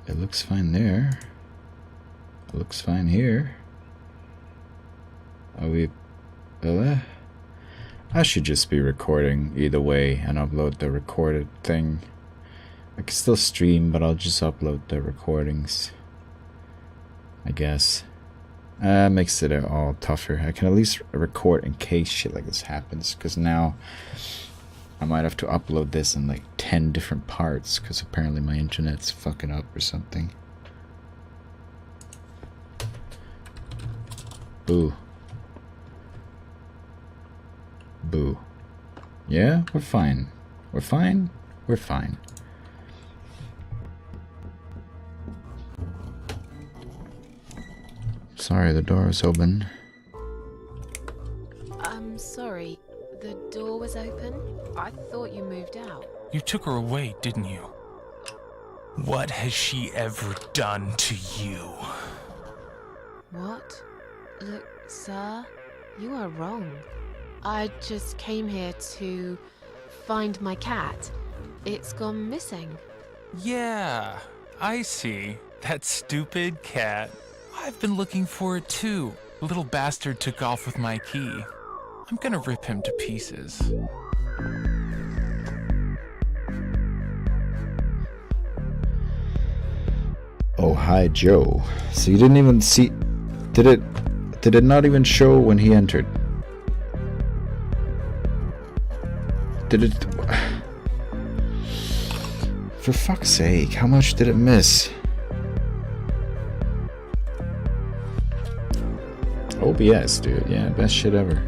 It looks fine there. It looks fine here. Are we... I should just be recording either way and upload the recorded thing. I can still stream, but I'll just upload the recordings, I guess. Makes it all tougher. I can at least record in case shit like this happens, because now I might have to upload this in like 10 different parts, because apparently my internet's fucking up or something. Boo. Boo. Yeah, we're fine. We're fine. We're fine. Sorry, the door was open. I'm sorry. The door was open? I thought you moved out. You took her away, didn't you? What has she ever done to you? What? Look, sir, you are wrong. I just came here to find my cat. It's gone missing. Yeah, I see. That stupid cat. I've been looking for it too. The little bastard took off with my key. I'm gonna rip him to pieces. Oh, hi, Joe. So you didn't even see... Did it not even show when he entered? Did it... For fuck's sake, how much did it miss? OBS, dude. Yeah, best shit ever.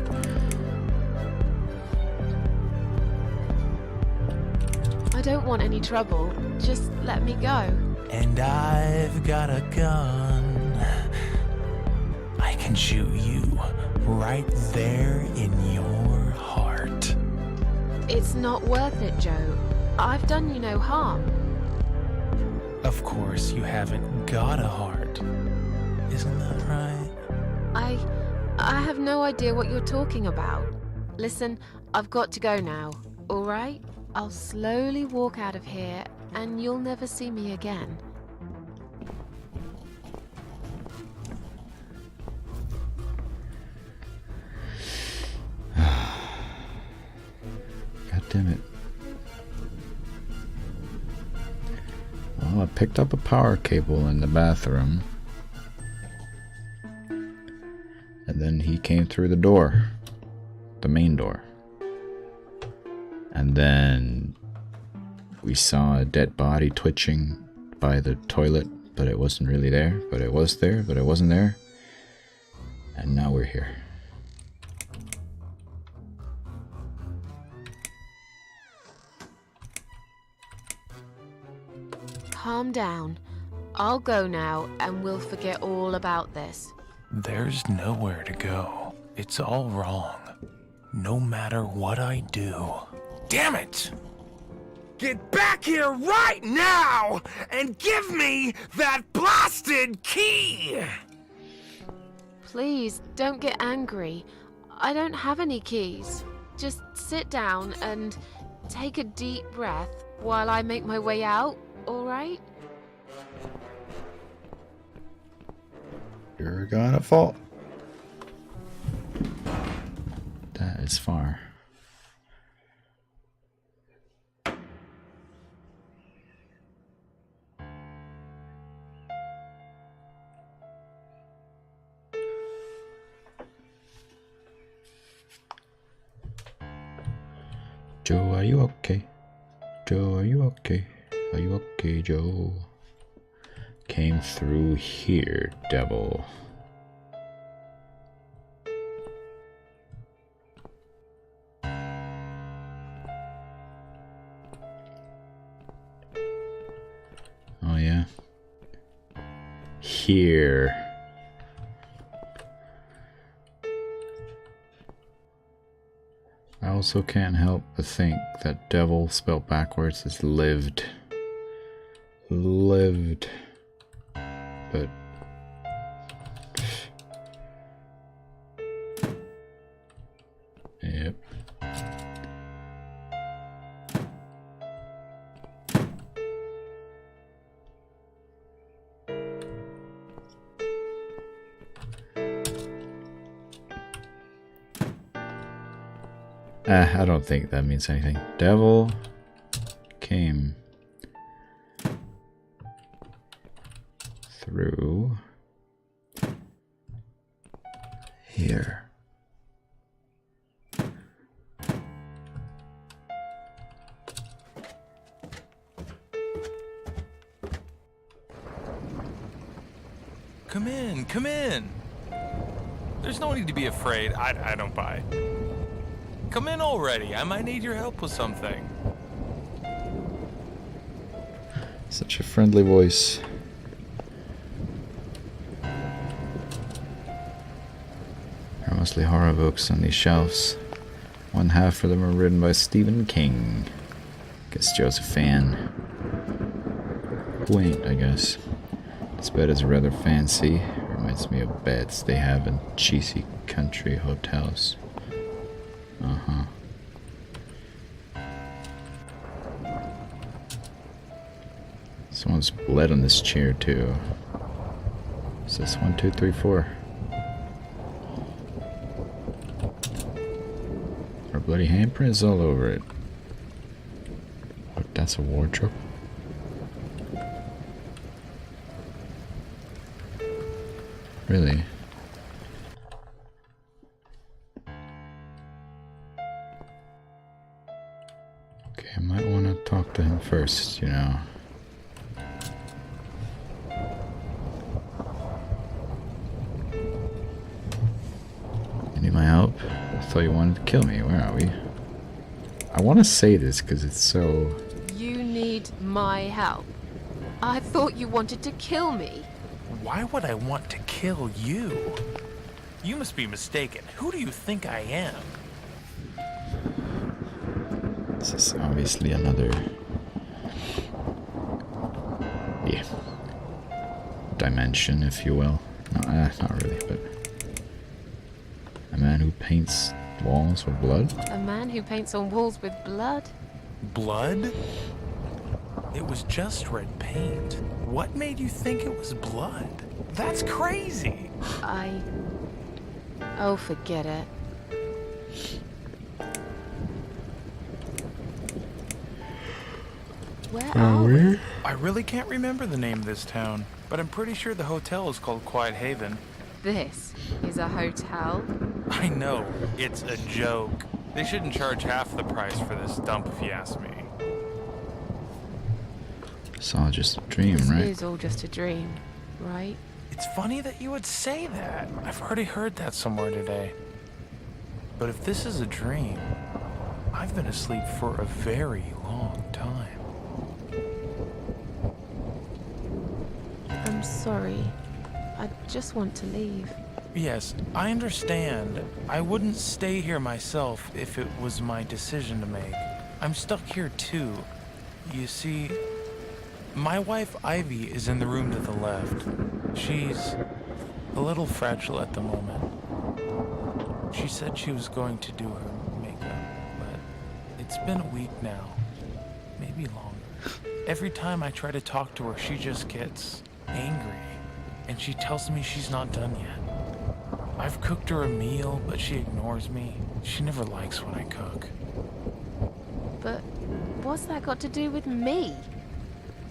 I don't want any trouble. Just let me go. And I've got a gun. I can shoot you right there in your heart. It's not worth it, Joe. I've done you no harm. Of course, you haven't got a heart. Isn't that right? I have no idea what you're talking about. Listen, I've got to go now, all right? I'll slowly walk out of here, and you'll never see me again. God damn it. Well, I picked up a power cable in the bathroom. And then he came through the door. The main door. And then we saw a dead body twitching by the toilet, but it wasn't really there. But it was there, but it wasn't there. And now we're here. Calm down. I'll go now, and we'll forget all about this. There's nowhere to go. It's all wrong. No matter what I do. Damn it! Get back here right now and give me that blasted key! Please, don't get angry. I don't have any keys. Just sit down and take a deep breath while I make my way out, all right? You're gonna fall. That is far. Joe, are you okay? Joe, are you okay? Are you okay, Joe? Came through here, devil. Oh yeah. Here. I also can't help but think that devil spelled backwards is lived. Lived. But yep. I don't think that means anything. Devil came through here. Come in, come in. There's no need to be afraid. I don't buy. Come in already. I might need your help with something. Such a friendly voice. There are mostly horror books on these shelves. One half of them are written by Stephen King. Guess Joe's a fan. Who ain't, I guess. This bed is rather fancy. Reminds me of beds they have in cheesy country hotels. Uh-huh. Someone's bled on this chair too. Is this 1, 2, 3, 4? Our bloody handprints all over it. Look, that's a wardrobe. Really? Okay, I might want to talk to him first, you know. You need my help? I thought you wanted to kill me. Where are we? I want to say this because it's so... You need my help. I thought you wanted to kill me. Why would I want to kill you? You must be mistaken. Who do you think I am? This is obviously another... yeah. Dimension, if you will. No, not really, but... A man who paints walls with blood? A man who paints on walls with blood? Blood? It was just red paint. What made you think it was blood? That's crazy. Oh, forget it. Where are we? I really can't remember the name of this town, but I'm pretty sure the hotel is called Quiet Haven. This is a hotel? I know, it's a joke. They shouldn't charge half the price for this dump if you ask me. It's all just a dream, right? It is all just a dream, right? It's funny that you would say that. I've already heard that somewhere today. But if this is a dream, I've been asleep for a very long time. I'm sorry. I just want to leave. Yes, I understand. I wouldn't stay here myself if it was my decision to make. I'm stuck here too. You see, my wife Ivy is in the room to the left. She's a little fragile at the moment. She said she was going to do her makeup, but it's been a week now, maybe longer. Every time I try to talk to her, she just gets angry, and she tells me she's not done yet. I've cooked her a meal, but she ignores me. She never likes when I cook. But what's that got to do with me?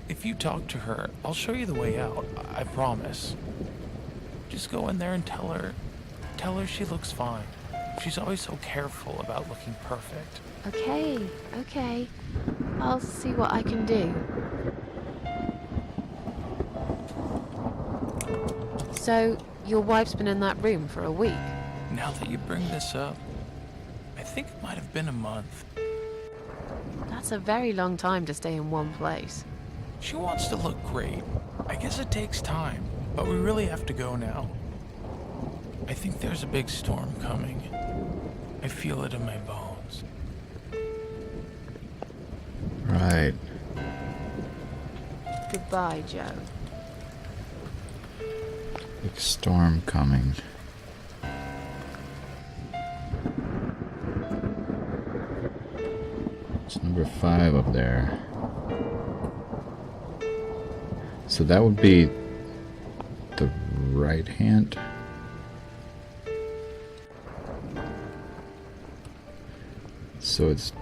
If you talk to her, I'll show you the way out, I promise. Just go in there and tell her she looks fine. She's always so careful about looking perfect. Okay. I'll see what I can do. So, your wife's been in that room for a week? Now that you bring this up, I think it might have been a month. That's a very long time to stay in one place. She wants to look great. I guess it takes time, but we really have to go now. I think there's a big storm coming. I feel it in my bones. Right. Goodbye, Joe. Big storm coming. It's number 5 up there. So that would be the right hand. So it's,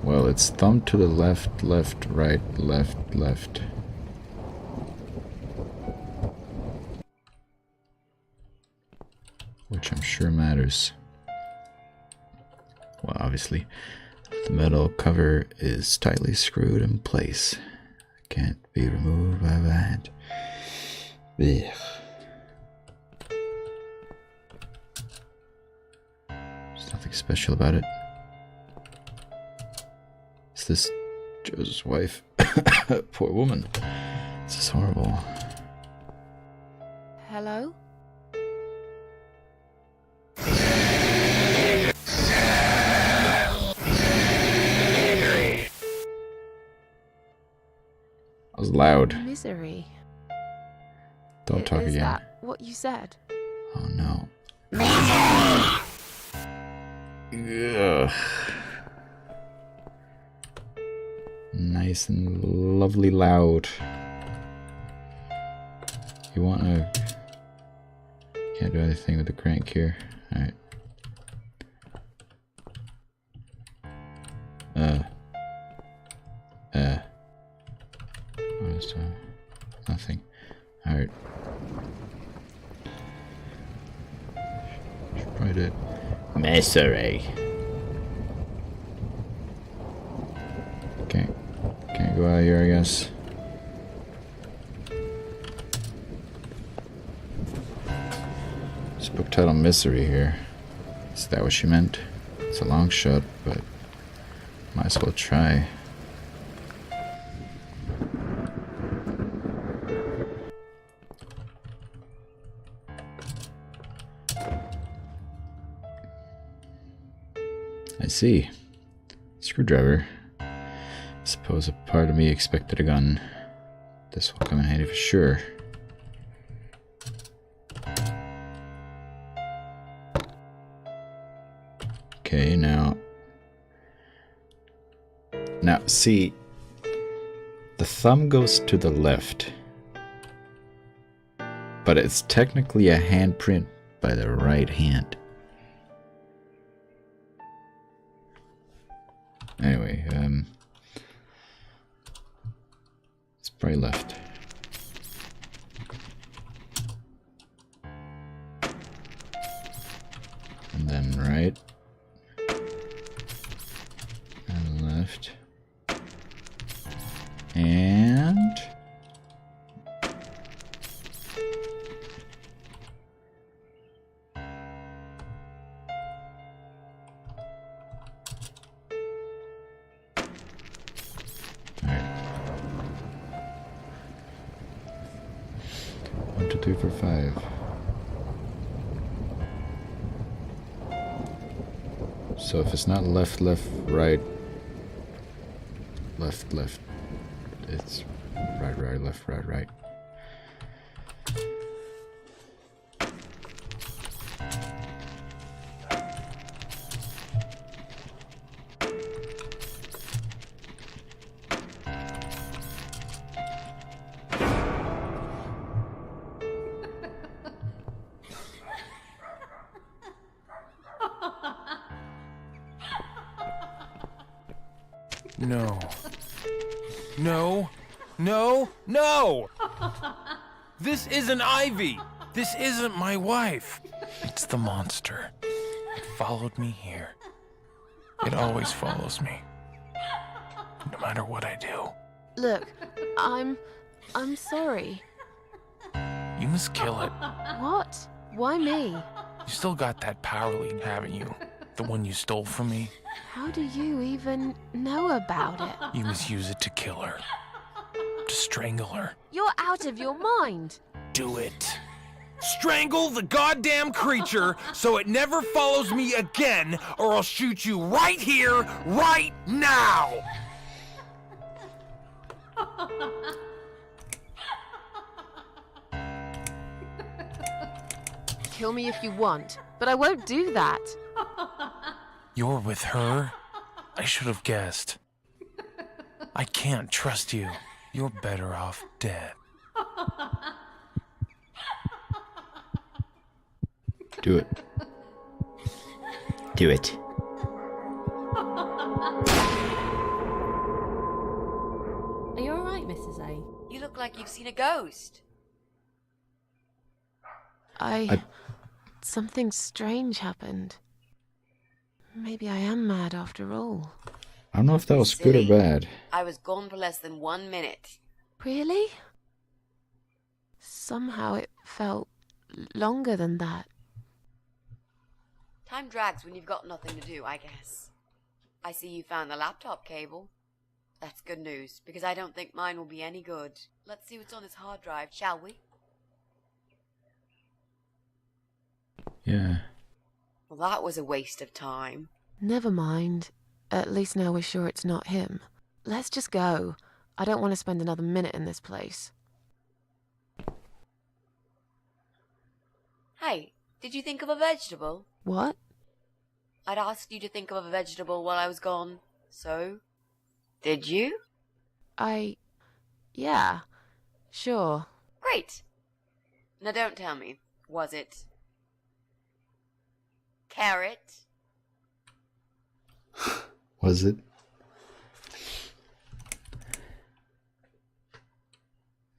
well, it's thumb to the left, left, right, left, left. Which I'm sure matters. Well, obviously, the metal cover is tightly screwed in place. Can't be removed by that. Ugh. There's nothing special about it. Is this Joe's wife? Poor woman. This is horrible. Hello? That was loud. Misery. Don't talk Is again. that what you said? Oh no. Ugh. Nice and lovely loud. You wanna... Can't do anything with the crank here. Alright. Nothing. Alright. Should probably do it. Misery. Can't go out of here, I guess. This book title Misery here. Is that what she meant? It's a long shot, but might as well try. I see. Screwdriver. I suppose a part of me expected a gun. This will come in handy for sure. Okay, now see, the thumb goes to the left, but it's technically a handprint by the right hand. Anyway, it's probably left. And then right. And left. And... Alright. 1, 2, 3, 4, 5. So if it's not left, left, right, left, left, it's right, right, left, right, right. No. No. No. No! This isn't Ivy! This isn't my wife! It's the monster. It followed me here. It always follows me. No matter what I do. Look, I'm sorry. You must kill it. What? Why me? You still got that power lead, haven't you? The one you stole from me? How do you even know about it? You must use it to kill her. To strangle her. You're out of your mind. Do it. Strangle the goddamn creature so it never follows me again, or I'll shoot you right here, right now! Kill me if you want, but I won't do that. You're with her? I should have guessed. I can't trust you. You're better off dead. Do it. Do it. Are you alright, Mrs. A? You look like you've seen a ghost. Something strange happened. Maybe I am mad after all. I don't know if that was good or Silly. bad. I was gone for less than 1 minute. Really? Somehow it felt longer than that. Time drags when you've got nothing to do, I guess. I see you found the laptop cable. That's good news, because I don't think mine will be any good. Let's see what's on this hard drive, shall we? Yeah. Well, that was a waste of time. Never mind. At least now we're sure it's not him. Let's just go. I don't want to spend another minute in this place. Hey, did you think of a vegetable? What? I'd asked you to think of a vegetable while I was gone. So, did you? Yeah. Sure. Great. Now don't tell me. Was it carrot? Was it?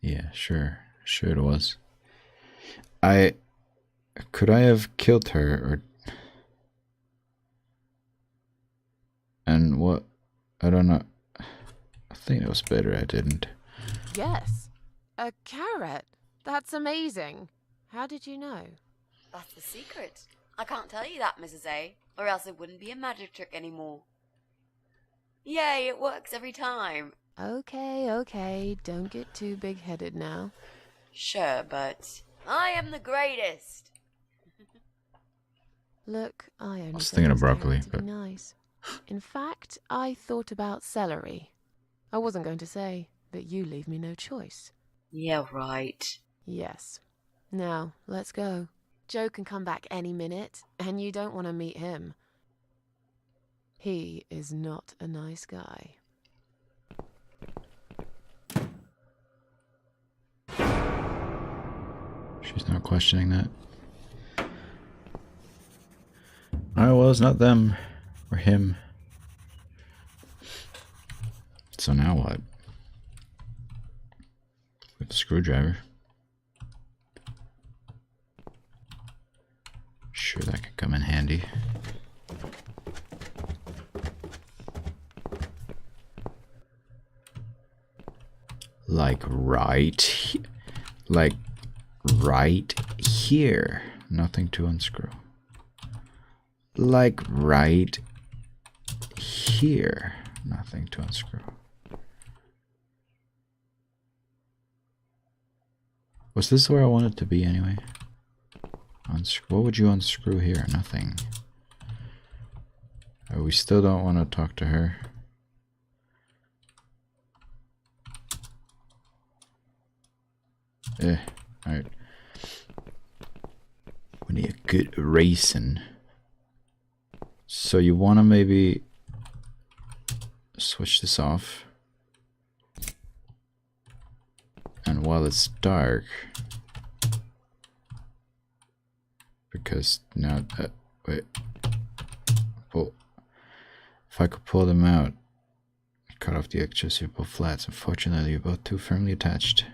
Yeah, sure. Sure it was. Could I have killed her or... And what... I don't know. I think it was better I didn't. Yes. A carrot. That's amazing. How did you know? That's the secret. I can't tell you that, Mrs. A, or else it wouldn't be a magic trick anymore. Yay, it works every time. Okay. Don't get too big-headed now. Sure, but I am the greatest. Look, I only was said thinking of those broccoli, carrots to be but- nice. In fact, I thought about celery. I wasn't going to say, but you leave me no choice. Yeah, right. Yes. Now, let's go. Joe can come back any minute, and you don't want to meet him. He is not a nice guy. She's not questioning that. I was, not them. Or him. So now what? With the screwdriver. Sure, that could come in handy. Like right here. Nothing to unscrew. Like right here. Nothing to unscrew. Was this where I wanted to be anyway? What would you unscrew here? Nothing. Oh, we still don't want to talk to her. Alright. We need a good reason. So you want to maybe switch this off. And while it's dark, because now, wait, well, if I could pull them out, cut off the extra super flats. Unfortunately, you're both too firmly attached.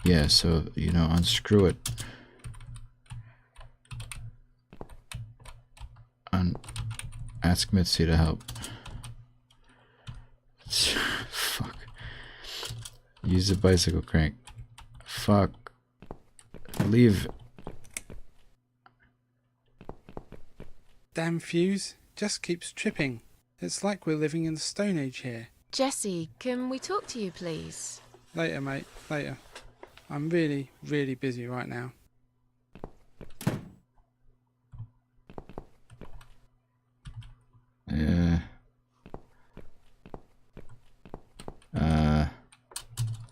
Yeah, so, you know, unscrew it. And ask Mitzi to help. Fuck. Use the bicycle crank. Fuck. Leave. Damn fuse just keeps tripping. It's like we're living in the Stone Age here. Jesse, can we talk to you, please? Later, mate. Later. I'm really, really busy right now.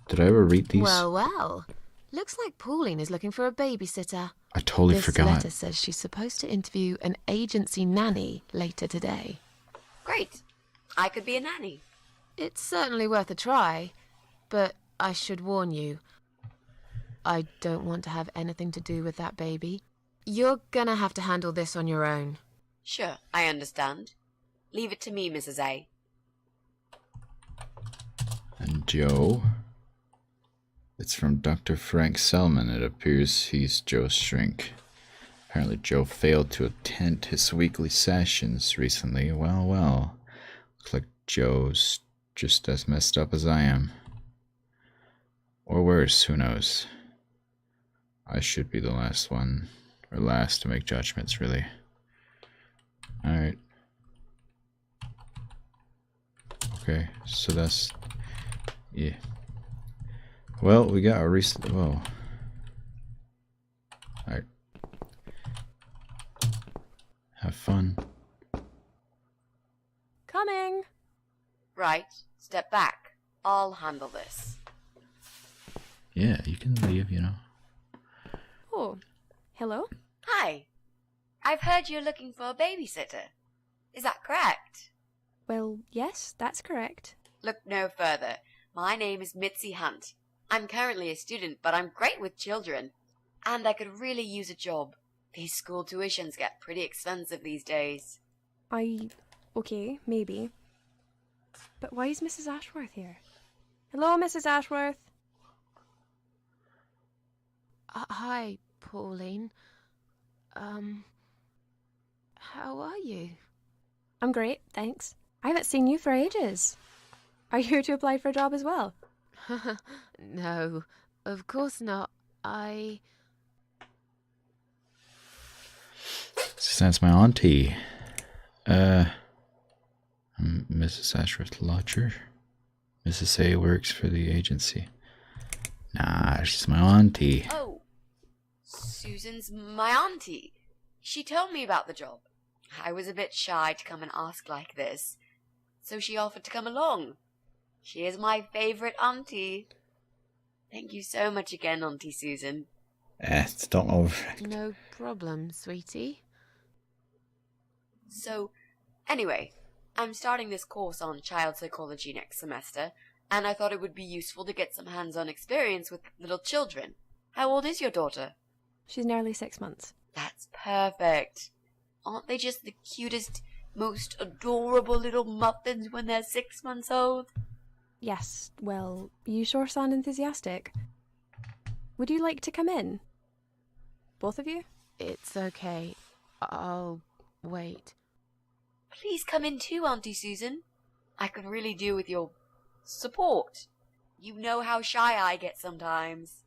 Did I ever read these? Well. Looks like Pauline is looking for a babysitter. I totally This forgot. letter says she's supposed to interview an agency nanny later today. Great. I could be a nanny. It's certainly worth a try, but I should warn you, I don't want to have anything to do with that baby. You're gonna have to handle this on your own. Sure, I understand. Leave it to me, Mrs. A. And Joe. It's from Dr. Frank Selman. It appears he's Joe's shrink. Apparently Joe failed to attend his weekly sessions recently. Well, well. Looks like Joe's just as messed up as I am. Or worse, who knows. I should be the last one, or last to make judgments, really. Alright. Okay, so that's... yeah. Well, we got a recent... whoa. Alright. Have fun. Coming! Right, step back. I'll handle this. Yeah, you can leave, you know. Oh, hello? Hi. I've heard you're looking for a babysitter. Is that correct? Well, yes, that's correct. Look no further. My name is Mitzi Hunt. I'm currently a student, but I'm great with children. And I could really use a job. These school tuitions get pretty expensive these days. Okay, maybe. But why is Mrs. Ashworth here? Hello, Mrs. Ashworth. Hi, Pauline. How are you? I'm great, thanks. I haven't seen you for ages. Are you here to apply for a job as well? No, of course not. That's my auntie. I'm Mrs. Ashworth Lodger. Mrs. A works for the agency. Nah, she's my auntie. Oh, Susan's my auntie. She told me about the job. I was a bit shy to come and ask like this, so she offered to come along. She is my favorite auntie. Thank you so much again, Auntie Susan. Don't over. No problem, sweetie. So, anyway, I'm starting this course on child psychology next semester, and I thought it would be useful to get some hands-on experience with little children. How old is your daughter? She's nearly 6 months. That's perfect. Aren't they just the cutest, most adorable little muffins when they're 6 months old? Yes, well, you sure sound enthusiastic. Would you like to come in? Both of you? It's okay. I'll wait. Please come in too, Auntie Susan. I could really do with your support. You know how shy I get sometimes.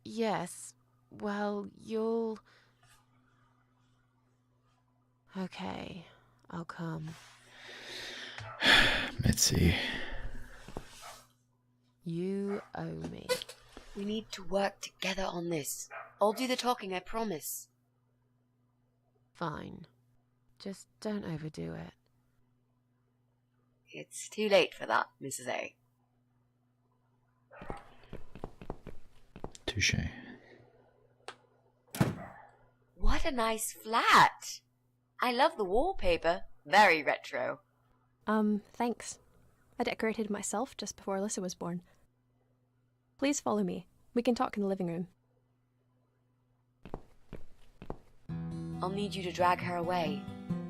Yes, well, you'll... Okay, I'll come. Mitzi. You owe me. We need to work together on this. I'll do the talking, I promise. Fine. Just don't overdo it. It's too late for that, Mrs. A. Touche. What a nice flat! I love the wallpaper. Very retro. Thanks. I decorated myself just before Alyssa was born. Please follow me. We can talk in the living room. I'll need you to drag her away.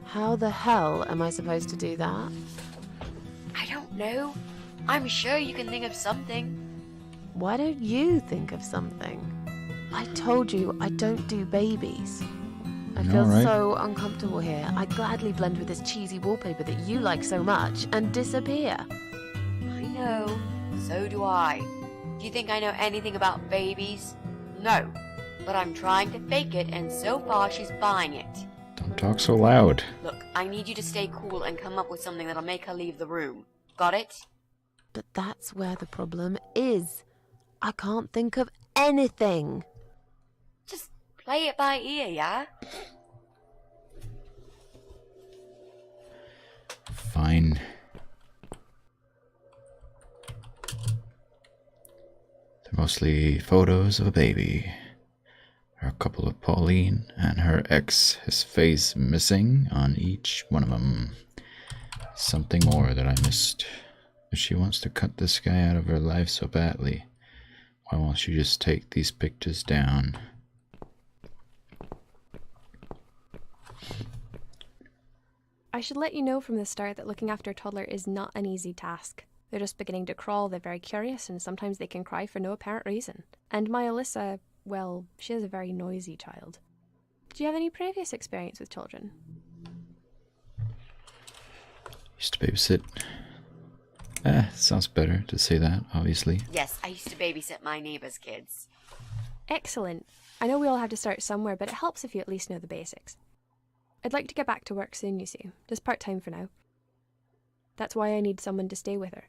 How the hell am I supposed to do that? I don't know. I'm sure you can think of something. Why don't you think of something? I told you I don't do babies. I feel Alright. so uncomfortable here. I'd gladly blend with this cheesy wallpaper that you like so much and disappear. I know. So do I. Do you think I know anything about babies? No. But I'm trying to fake it, and so far she's buying it. Don't talk so loud. Look, I need you to stay cool and come up with something that'll make her leave the room. Got it? But that's where the problem is. I can't think of anything. Just play it by ear, yeah? Fine. They're mostly photos of a baby. There are a couple of Pauline and her ex, his face missing on each one of them. Something more that I missed. If she wants to cut this guy out of her life so badly, why won't she just take these pictures down? I should let you know from the start that looking after a toddler is not an easy task. They're just beginning to crawl, they're very curious, and sometimes they can cry for no apparent reason. And my Alyssa, well, she is a very noisy child. Do you have any previous experience with children? Used to babysit. Sounds better to say that, obviously. Yes, I used to babysit my neighbor's kids. Excellent. I know we all have to start somewhere, but it helps if you at least know the basics. I'd like to get back to work soon, you see. Just part-time for now. That's why I need someone to stay with her.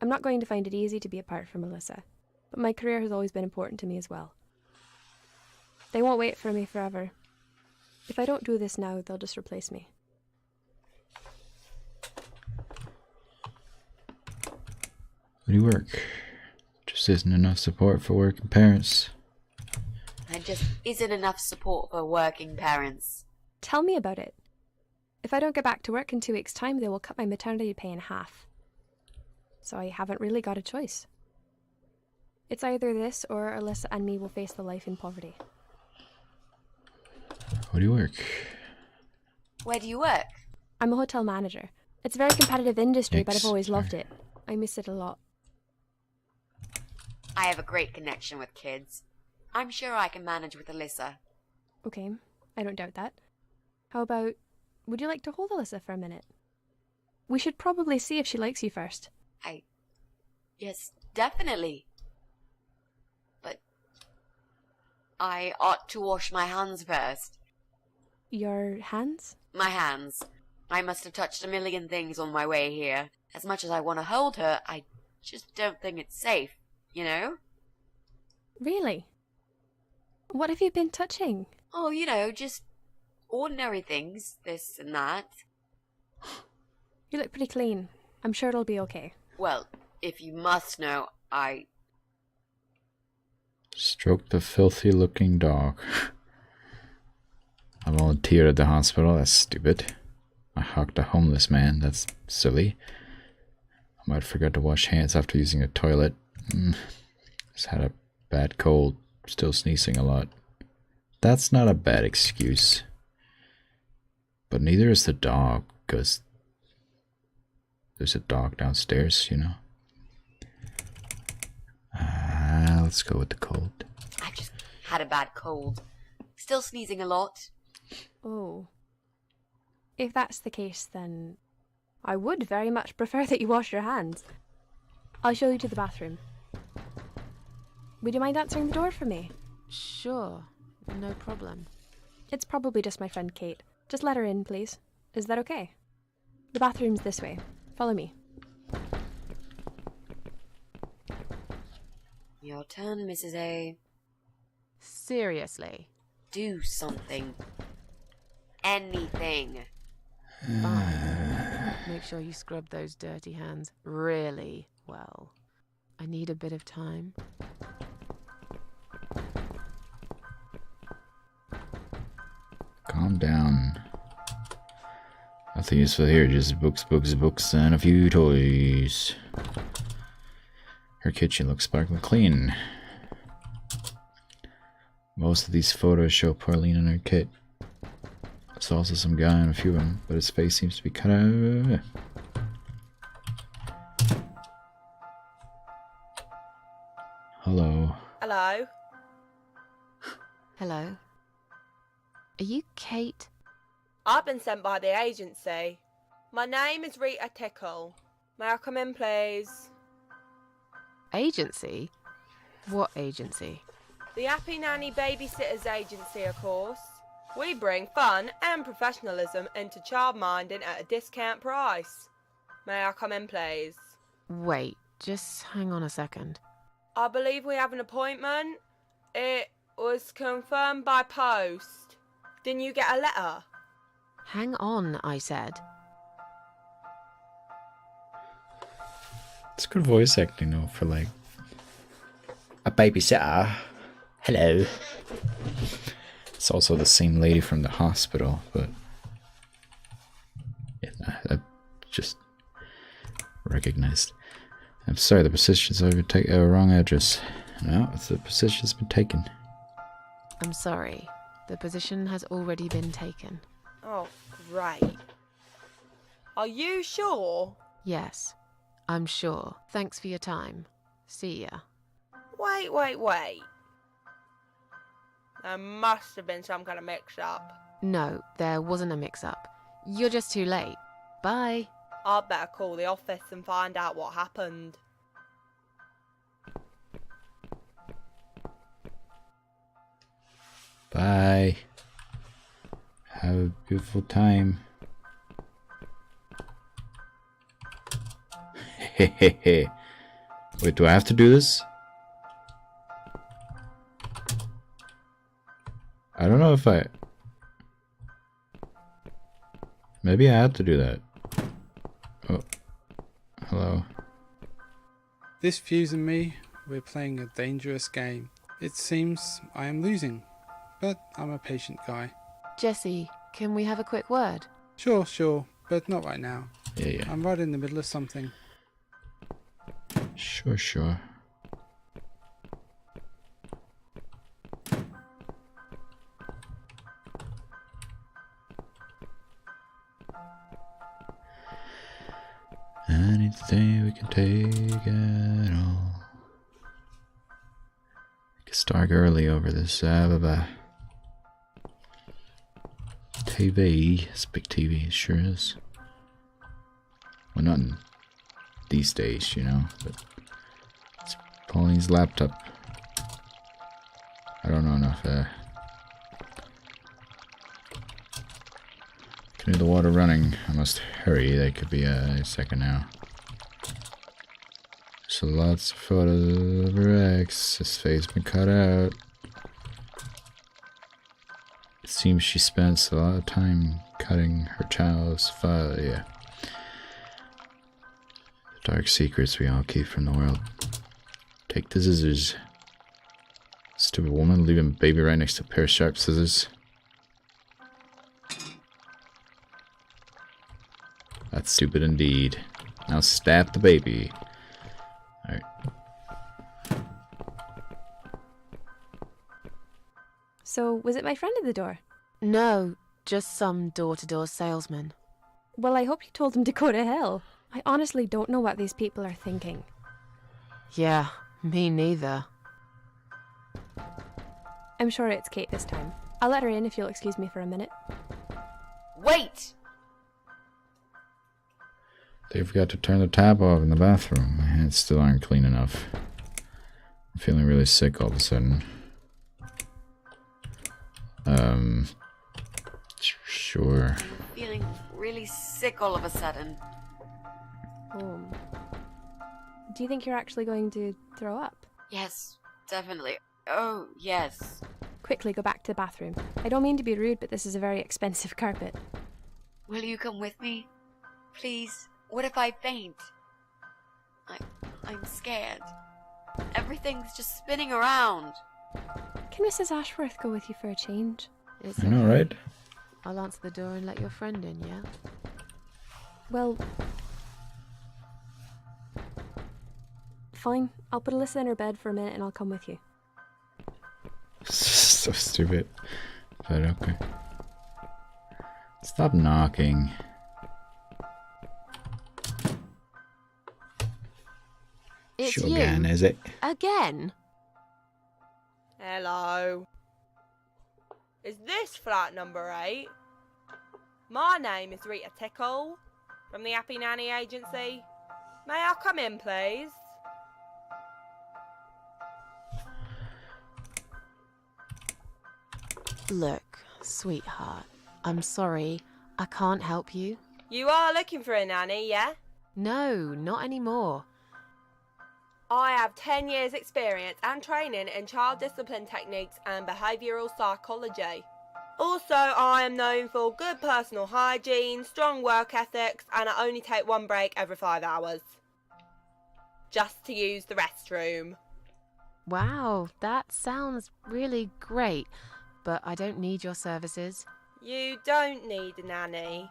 I'm not going to find it easy to be apart from Alyssa, but my career has always been important to me as well. They won't wait for me forever. If I don't do this now, they'll just replace me. Where do you work? Just isn't enough support for working parents. There just isn't enough support for working parents. Tell me about it. If I don't get back to work in 2 weeks' time, they will cut my maternity pay in half. So I haven't really got a choice. It's either this or Alyssa and me will face the life in poverty. Where do you work? Where do you work? I'm a hotel manager. It's a very competitive industry, but I've always Sorry. loved it. I miss it a lot. I have a great connection with kids. I'm sure I can manage with Alyssa. Okay, I don't doubt that. How about, would you like to hold Alyssa for a minute? We should probably see if she likes you first. Yes, definitely. But I ought to wash my hands first. Your hands? My hands. I must have touched a million things on my way here. As much as I want to hold her, I just don't think it's safe, you know? Really? What have you been touching? Oh, you know, just ordinary things, this and that. You look pretty clean. I'm sure it'll be okay. Well, if you must know, I... Stroke the filthy looking dog. I volunteered at the hospital, that's stupid. I hugged a homeless man, that's silly. I might forget to wash hands after using a toilet. Just had a bad cold, still sneezing a lot. That's not a bad excuse. But neither is the dog, because there's a dog downstairs, you know. Let's go with the cold. I just had a bad cold. Still sneezing a lot. Oh. If that's the case, then I would very much prefer that you wash your hands. I'll show you to the bathroom. Would you mind answering the door for me? Sure, no problem. It's probably just my friend Kate. Just let her in, please. Is that okay? The bathroom's this way. Follow me. Your turn, Mrs. A. Seriously. Do something. Anything. Fine. Make sure you scrub those dirty hands really well. I need a bit of time. Calm down. Nothing useful here, just books, books, books, and a few toys. Her kitchen looks sparkling clean. Most of these photos show Pauline in her kit. There's also some guy in a few of them, but his face seems to be cut out. Hello. Hello? Hello? Are you Kate? I've been sent by the agency. My name is Rita Tickle. May I come in, please? Agency? What agency? The Happy Nanny Babysitters Agency, of course. We bring fun and professionalism into childminding at a discount price. May I come in, please? Wait, just hang on a second. I believe we have an appointment. It was confirmed by post. Didn't you get a letter? Hang on, I said. It's good voice acting though for like a babysitter. Hello. It's also the same lady from the hospital, but yeah, I just recognized. I'm sorry, the position's over wrong address. No, the position's been taken. I'm sorry. The position has already been taken. Oh, great. Are you sure? Yes, I'm sure. Thanks for your time. See ya. Wait. There must have been some kind of mix-up. No, there wasn't a mix-up. You're just too late. Bye. I'd better call the office and find out what happened. Bye. Have a beautiful time. Hehehe. Wait, do I have to do this? I don't know if I... Maybe I had to do that. Oh. Hello. This Fuse and me, we're playing a dangerous game. It seems I am losing, but I'm a patient guy. Jesse, can we have a quick word? Sure, but not right now. Yeah. I'm right in the middle of something. Sure. Anything we can take it all. It's dark early over this TV. It's big TV, it sure is. Well, not in these days, you know, but it's Pauline's laptop. I don't know enough. Can hear the water running. I must hurry. They could be a second now. So lots of photos of her ex. His face been cut out. It seems she spends a lot of time cutting her child's file. Yeah. The dark secrets we all keep from the world. Take the scissors. Stupid woman leaving baby right next to a pair of sharp scissors. That's stupid indeed. Now stab the baby. Alright. So, was it my friend at the door? No, just some door-to-door salesman. Well, I hope you told him to go to hell. I honestly don't know what these people are thinking. Yeah, me neither. I'm sure it's Kate this time. I'll let her in if you'll excuse me for a minute. Wait! They forgot to turn the tap off in the bathroom. My hands still aren't clean enough. I'm feeling really sick all of a sudden. Sure. Feeling really sick all of a sudden. Oh. Do you think you're actually going to throw up? Yes, definitely. Oh, yes. Quickly go back to the bathroom. I don't mean to be rude, but this is a very expensive carpet. Will you come with me? Please? What if I faint? I'm scared. Everything's just spinning around. Can Mrs. Ashworth go with you for a change? It's I know, okay. right? I'll answer the door and let your friend in, yeah? Well... Fine. I'll put Alyssa in her bed for a minute and I'll come with you. So stupid. But okay. Stop knocking. It's Shogun, you. is it? Again? Hello. Is this flat number 8? My name is Rita Tickle, from the Happy Nanny Agency. May I come in, please? Look, sweetheart, I'm sorry. I can't help you. You are looking for a nanny, yeah? No, not anymore. I have 10 years experience and training in child discipline techniques and behavioural psychology. Also, I am known for good personal hygiene, strong work ethics, and I only take one break every 5 hours. Just to use the restroom. Wow, that sounds really great, but I don't need your services. You don't need a nanny.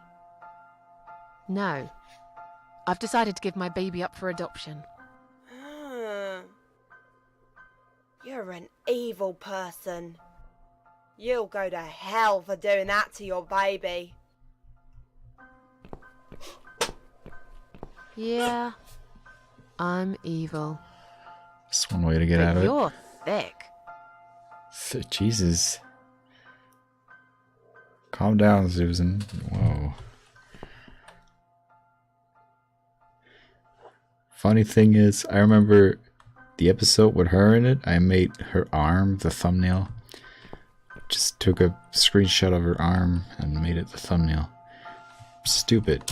No. I've decided to give my baby up for adoption. You're an evil person. You'll go to hell for doing that to your baby. Yeah, I'm evil. Just one way to get out But of you're thick. it. Jesus. Calm down, Susan. Whoa. Funny thing is, I remember the episode with her in it. I made her arm the thumbnail. Just took a screenshot of her arm and made it the thumbnail. Stupid.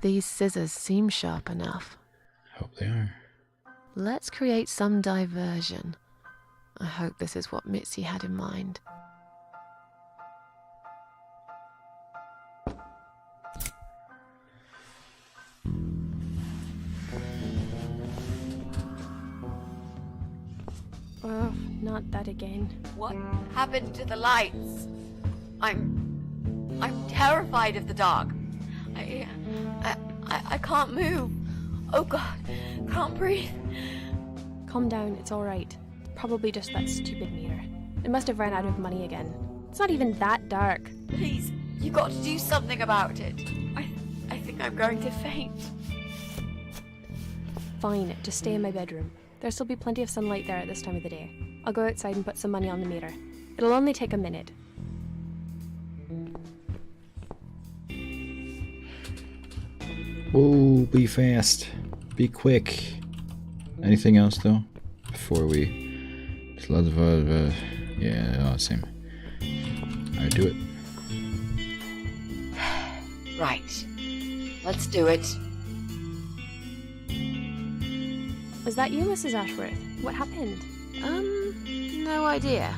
These scissors seem sharp enough. Hope they are. Let's create some diversion. I hope this is what Mitzi had in mind. Oh, not that again. What happened to the lights? I'm terrified of the dark. I can't move. Oh God, can't breathe. Calm down, it's alright. Probably just that stupid meter. It must have run out of money again. It's not even that dark. Please, you got to do something about it. I think I'm going to faint. Fine, just stay in my bedroom. There'll still be plenty of sunlight there at this time of the day. I'll go outside and put some money on the meter. It'll only take a minute. Whoa, be fast. Be quick. Anything else though? Before we... There's lots of... yeah, same. Alright, do it. Right. Let's do it. Is that you, Mrs. Ashworth? What happened? No idea.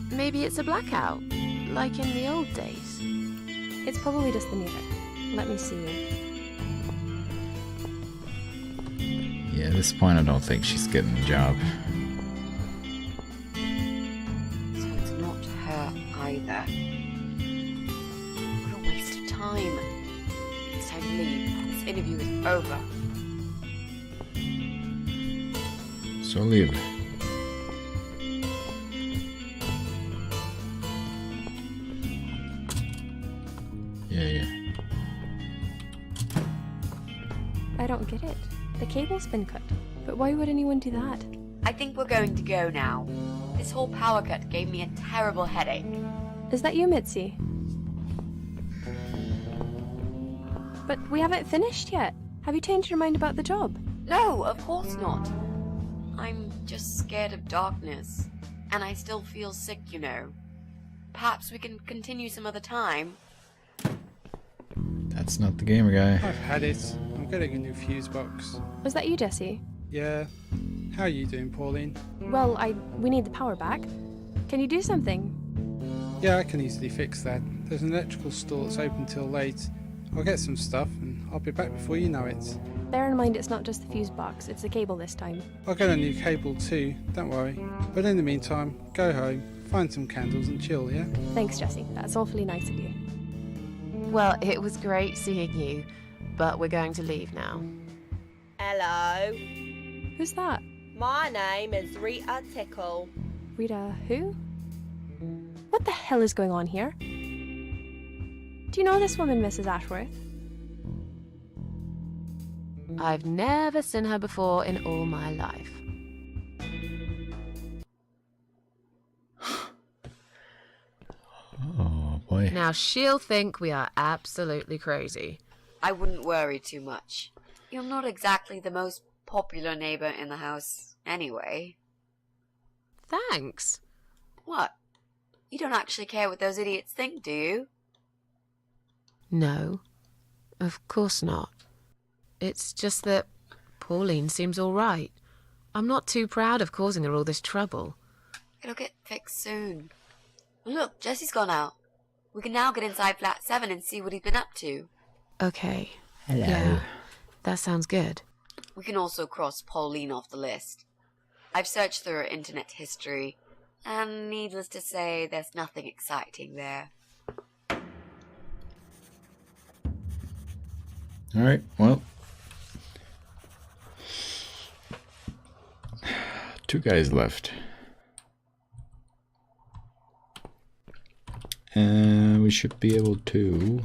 Maybe it's a blackout, like in the old days. It's probably just the meter. Let me see. Yeah, at this point I don't think she's getting the job. So it's not her either. What a waste of time. It's time to leave. This interview is over. So leave. Yeah. I don't get it. The cable's been cut. But why would anyone do that? I think we're going to go now. This whole power cut gave me a terrible headache. Is that you, Mitzi? But we haven't finished yet. Have you changed your mind about the job? No, of course not. I'm just scared of darkness. And I still feel sick, you know. Perhaps we can continue some other time. That's not the gamer guy. I've had it. I'm getting a new fuse box. Was that you, Jesse? Yeah. How are you doing, Pauline? Well, we need the power back. Can you do something? Yeah, I can easily fix that. There's an electrical store that's open till late. I'll get some stuff and I'll be back before you know it. Bear in mind it's not just the fuse box, it's the cable this time. I'll get a new cable too, don't worry. But in the meantime, go home, find some candles and chill, yeah? Thanks, Jesse. That's awfully nice of you. Well, it was great seeing you, but we're going to leave now. Hello. Who's that? My name is Rita Tickle. Rita who? What the hell is going on here? Do you know this woman, Mrs. Ashworth? I've never seen her before in all my life. Oh boy. Now she'll think we are absolutely crazy. I wouldn't worry too much. You're not exactly the most popular neighbor in the house, anyway. Thanks. What? You don't actually care what those idiots think, do you? No, of course not. It's just that Pauline seems all right. I'm not too proud of causing her all this trouble. It'll get fixed soon. Look, Jesse's gone out. We can now get inside flat 7 and see what he's been up to. Okay. Hello. Yeah, that sounds good. We can also cross Pauline off the list. I've searched through her internet history, and needless to say, there's nothing exciting there. Alright, well. 2 guys left. We should be able to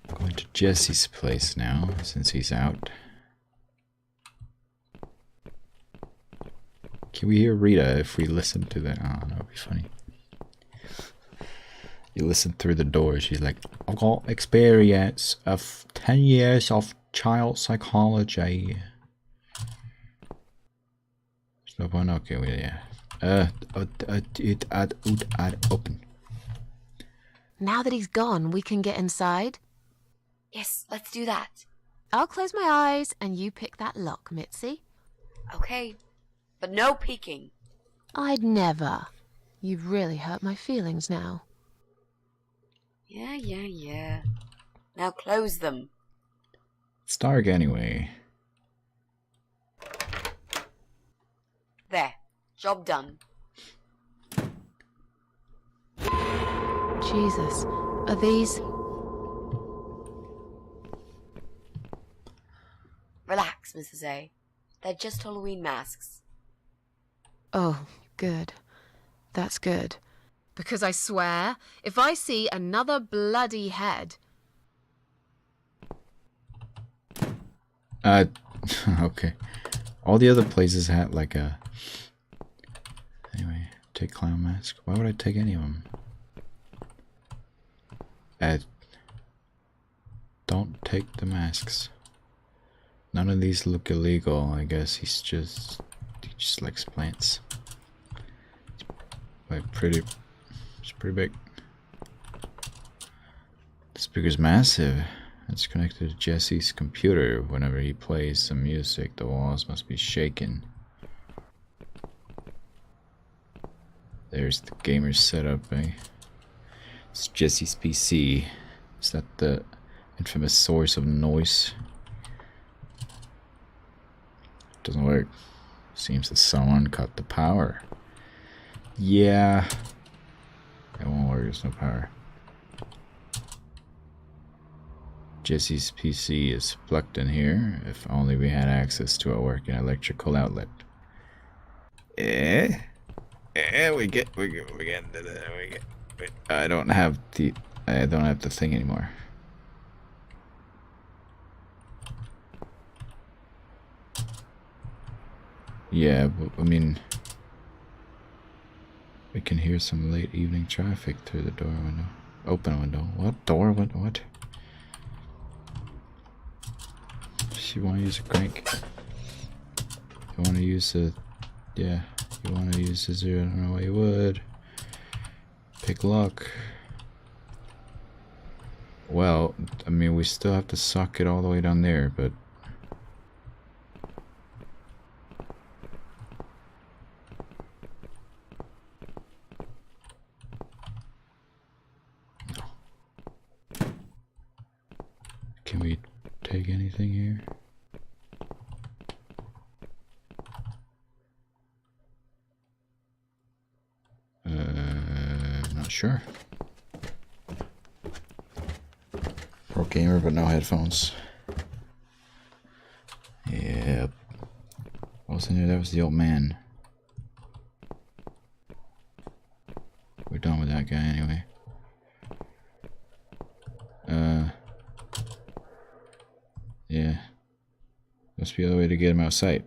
go into Jesse's place now, since he's out. Can we hear Rita if we listen to that? Oh, that would be funny. You listen through the door, she's like, I've got experience of 10 years of child psychology. There's no point, okay, well, yeah. Open. Now that he's gone, we can get inside. Yes, let's do that. I'll close my eyes and you pick that lock, Mitzi. Okay, but no peeking. I'd never. You've really hurt my feelings now. Yeah. Now close them. It's dark anyway. There. Job done. Jesus, are these... Relax, Mrs. A. They're just Halloween masks. Oh, good. That's good. Because I swear, if I see another bloody head... Okay. All the other places had like a... Anyway, take clown mask. Why would I take any of them? Don't take the masks. None of these look illegal. I guess he just likes plants. Like it's pretty big. The speaker's massive. It's connected to Jesse's computer. Whenever he plays some music, the walls must be shaking. There's the gamer's setup, eh? It's Jesse's PC. Is that the infamous source of noise? Doesn't work. Seems that someone cut the power. Yeah. It won't work, there's no power. Jesse's PC is plugged in here. If only we had access to a working electrical outlet. We get. I don't have the thing anymore. Yeah, but, I mean, we can hear some late evening traffic through the door window. Open window. What door? What? You want to use a crank? You want to use a... Yeah, you want to use a zero. I don't know why you would. Pick lock. Well, I mean, we still have to suck it all the way down there, but... Can we take anything here? Not sure. Pro gamer, but no headphones. Yep. What was in there? That was the old man. We're done with that guy anyway. Yeah. Must be the other way to get him out of sight.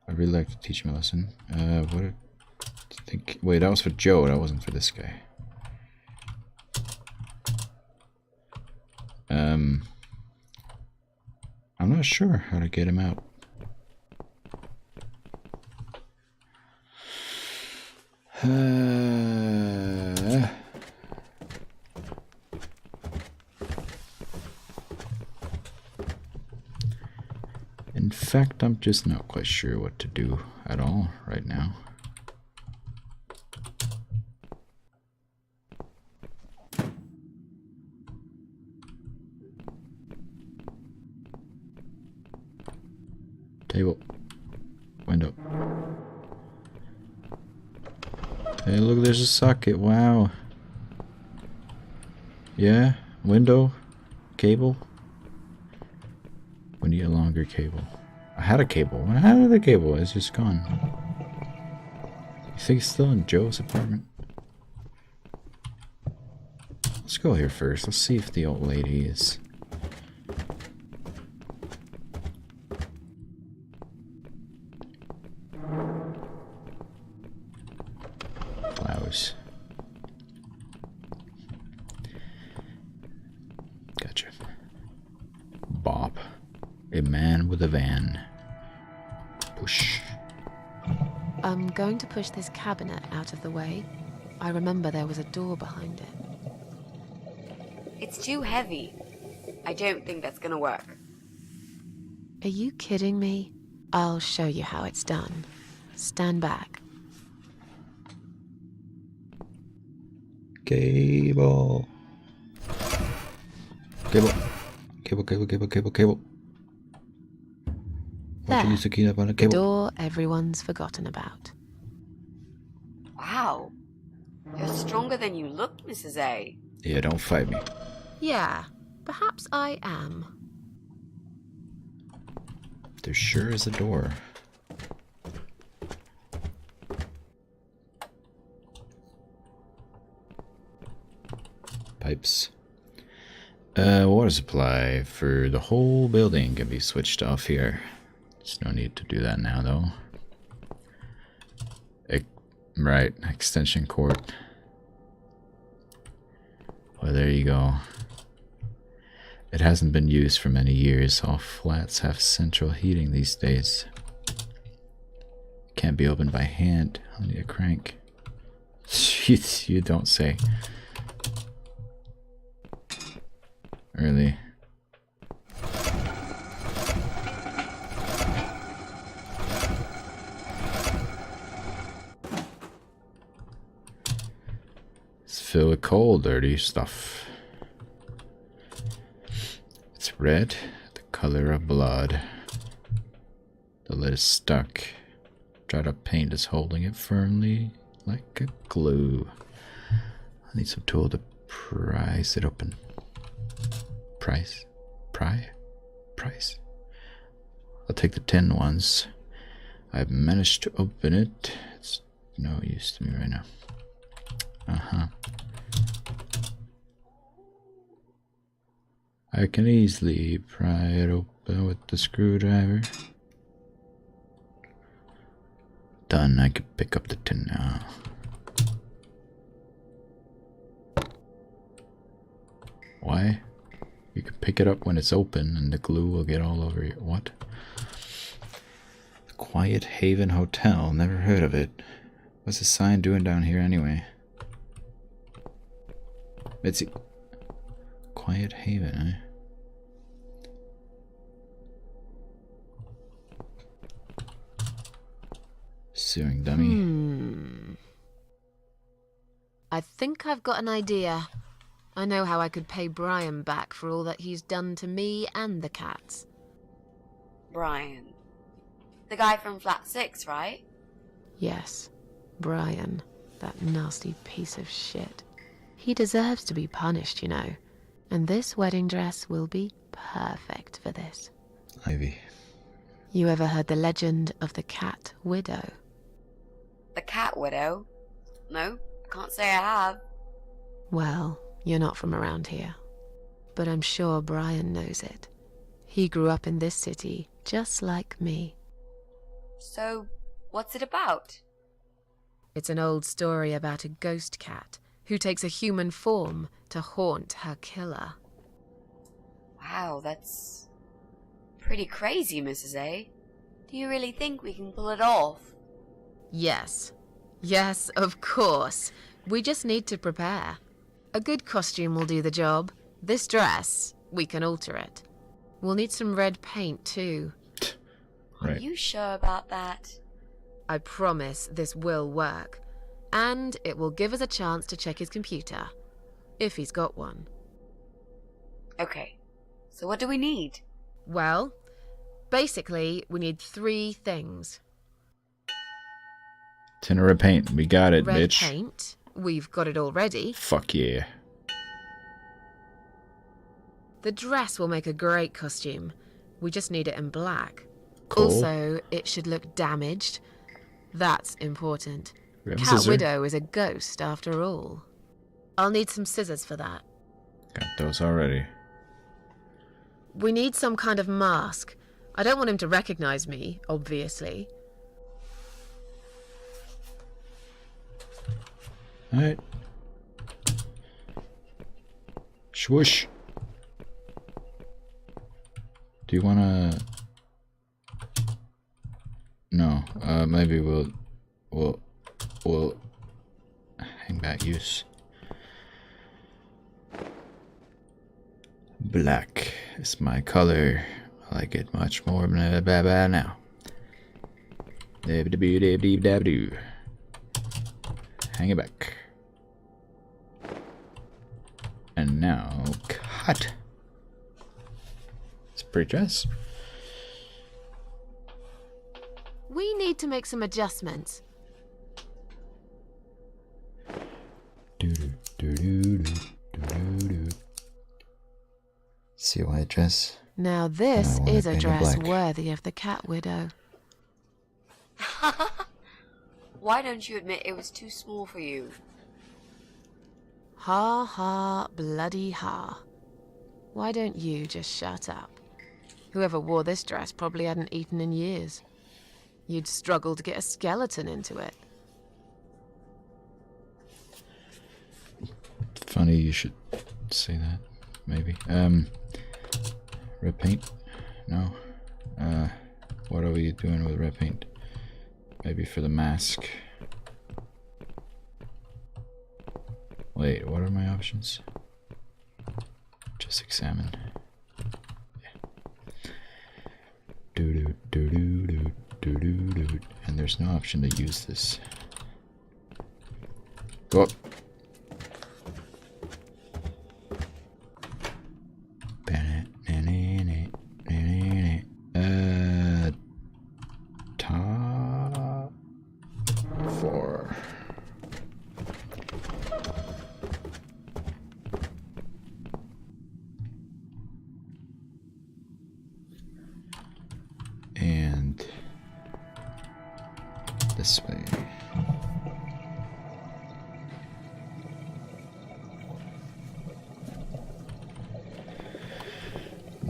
I'd really like to teach him a lesson. What did you think? Wait, that was for Joe, that wasn't for this guy. I'm not sure how to get him out. In fact, I'm just not quite sure what to do at all right now. Table. Window. Hey, look, there's a socket. Wow. Yeah. Window. Cable. We need a longer cable. I had a cable. What happened to the cable? It's just gone. You think he's still in Joe's apartment? Let's go here first. Let's see if the old lady is. Flowers. Gotcha. Bob. A man with a van. Push. I'm going to push this cabinet out of the way. I remember there was a door behind it. It's too heavy. I don't think that's gonna work. Are you kidding me? I'll show you how it's done. Stand back. Cable. Cable. Cable. There. Use the key up on the The cable. door everyone's forgotten about. Wow. You're stronger than you look, Mrs. A. Yeah, don't fight me. Yeah, perhaps I am. There sure is a door. Pipes. Water supply for the whole building can be switched off here. There's no need to do that now, though. Right, extension cord. Well, there you go. It hasn't been used for many years. All flats have central heating these days. Can't be opened by hand. I'll need a crank. You don't say. Really? It's filled with coal, dirty stuff. It's red, the color of blood. The lid is stuck. Dried up paint is holding it firmly like a glue. I need some tool to prise it open. Price? I'll take the tin ones. I've managed to open it. It's no use to me right now. I can easily pry it open with the screwdriver. Done. I can pick up the tin now. Why? You can pick it up when it's open and the glue will get all over you. What? Quiet Haven Hotel. Never heard of it. What's the sign doing down here anyway? It's Quiet Haven, eh? Suing dummy. I think I've got an idea. I know how I could pay Brian back for all that he's done to me and the cats. Brian. The guy from Flat 6, right? Yes, Brian. That nasty piece of shit. He deserves to be punished, you know. And this wedding dress will be perfect for this. Ivy. You ever heard the legend of the cat widow? The cat widow? No, I can't say I have. Well, you're not from around here. But I'm sure Brian knows it. He grew up in this city, just like me. So, what's it about? It's an old story about a ghost cat who takes a human form to haunt her killer. Wow, that's pretty crazy, Mrs. A. Do you really think we can pull it off? Yes. Yes, of course. We just need to prepare. A good costume will do the job. This dress, we can alter it. We'll need some red paint, too. Right. Are you sure about that? I promise this will work. And it will give us a chance to check his computer. If he's got one. Okay, so what do we need? Well, basically, we need 3 things. Tin of red paint. We got it, Red bitch. paint. We've got it already. Fuck yeah. The dress will make a great costume. We just need it in black. Cool. Also, it should look damaged. That's important. We have a Cat scissor. Widow is a ghost after all. I'll need some scissors for that. Got those already. We need some kind of mask. I don't want him to recognize me, obviously. Alright. Swoosh. Do you wanna... No, maybe we'll hang back use. Black is my color. I like it much more now. Hang it back. And now cut. It's a pretty dress. We need to make some adjustments. See a white dress. Now this I want is it a painted dress black. worthy of the Cat Widow. Why don't you admit it was too small for you? Ha ha, bloody ha. Why don't you just shut up? Whoever wore this dress probably hadn't eaten in years. You'd struggle to get a skeleton into it. Funny you should say that. Maybe. Red paint? No. What are we doing with red paint? Maybe for the mask. Wait, what are my options? Just examine. And there's no option to use this. Go up. Top 4. And this way.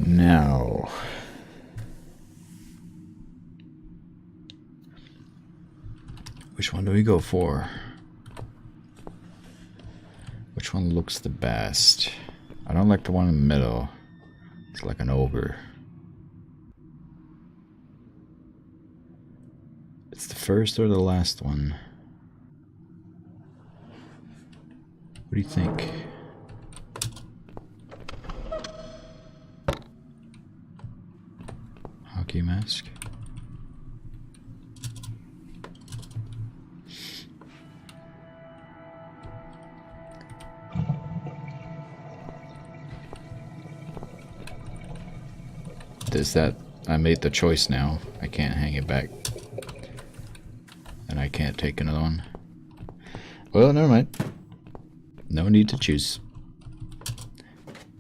Now, which one do we go for? Which one looks the best? I don't like the one in the middle. It's like an ogre. It's the first or the last one? What do you think? Hockey mask? Does that... I made the choice now. I can't hang it back. And I can't take another one. Well, never mind. No need to choose.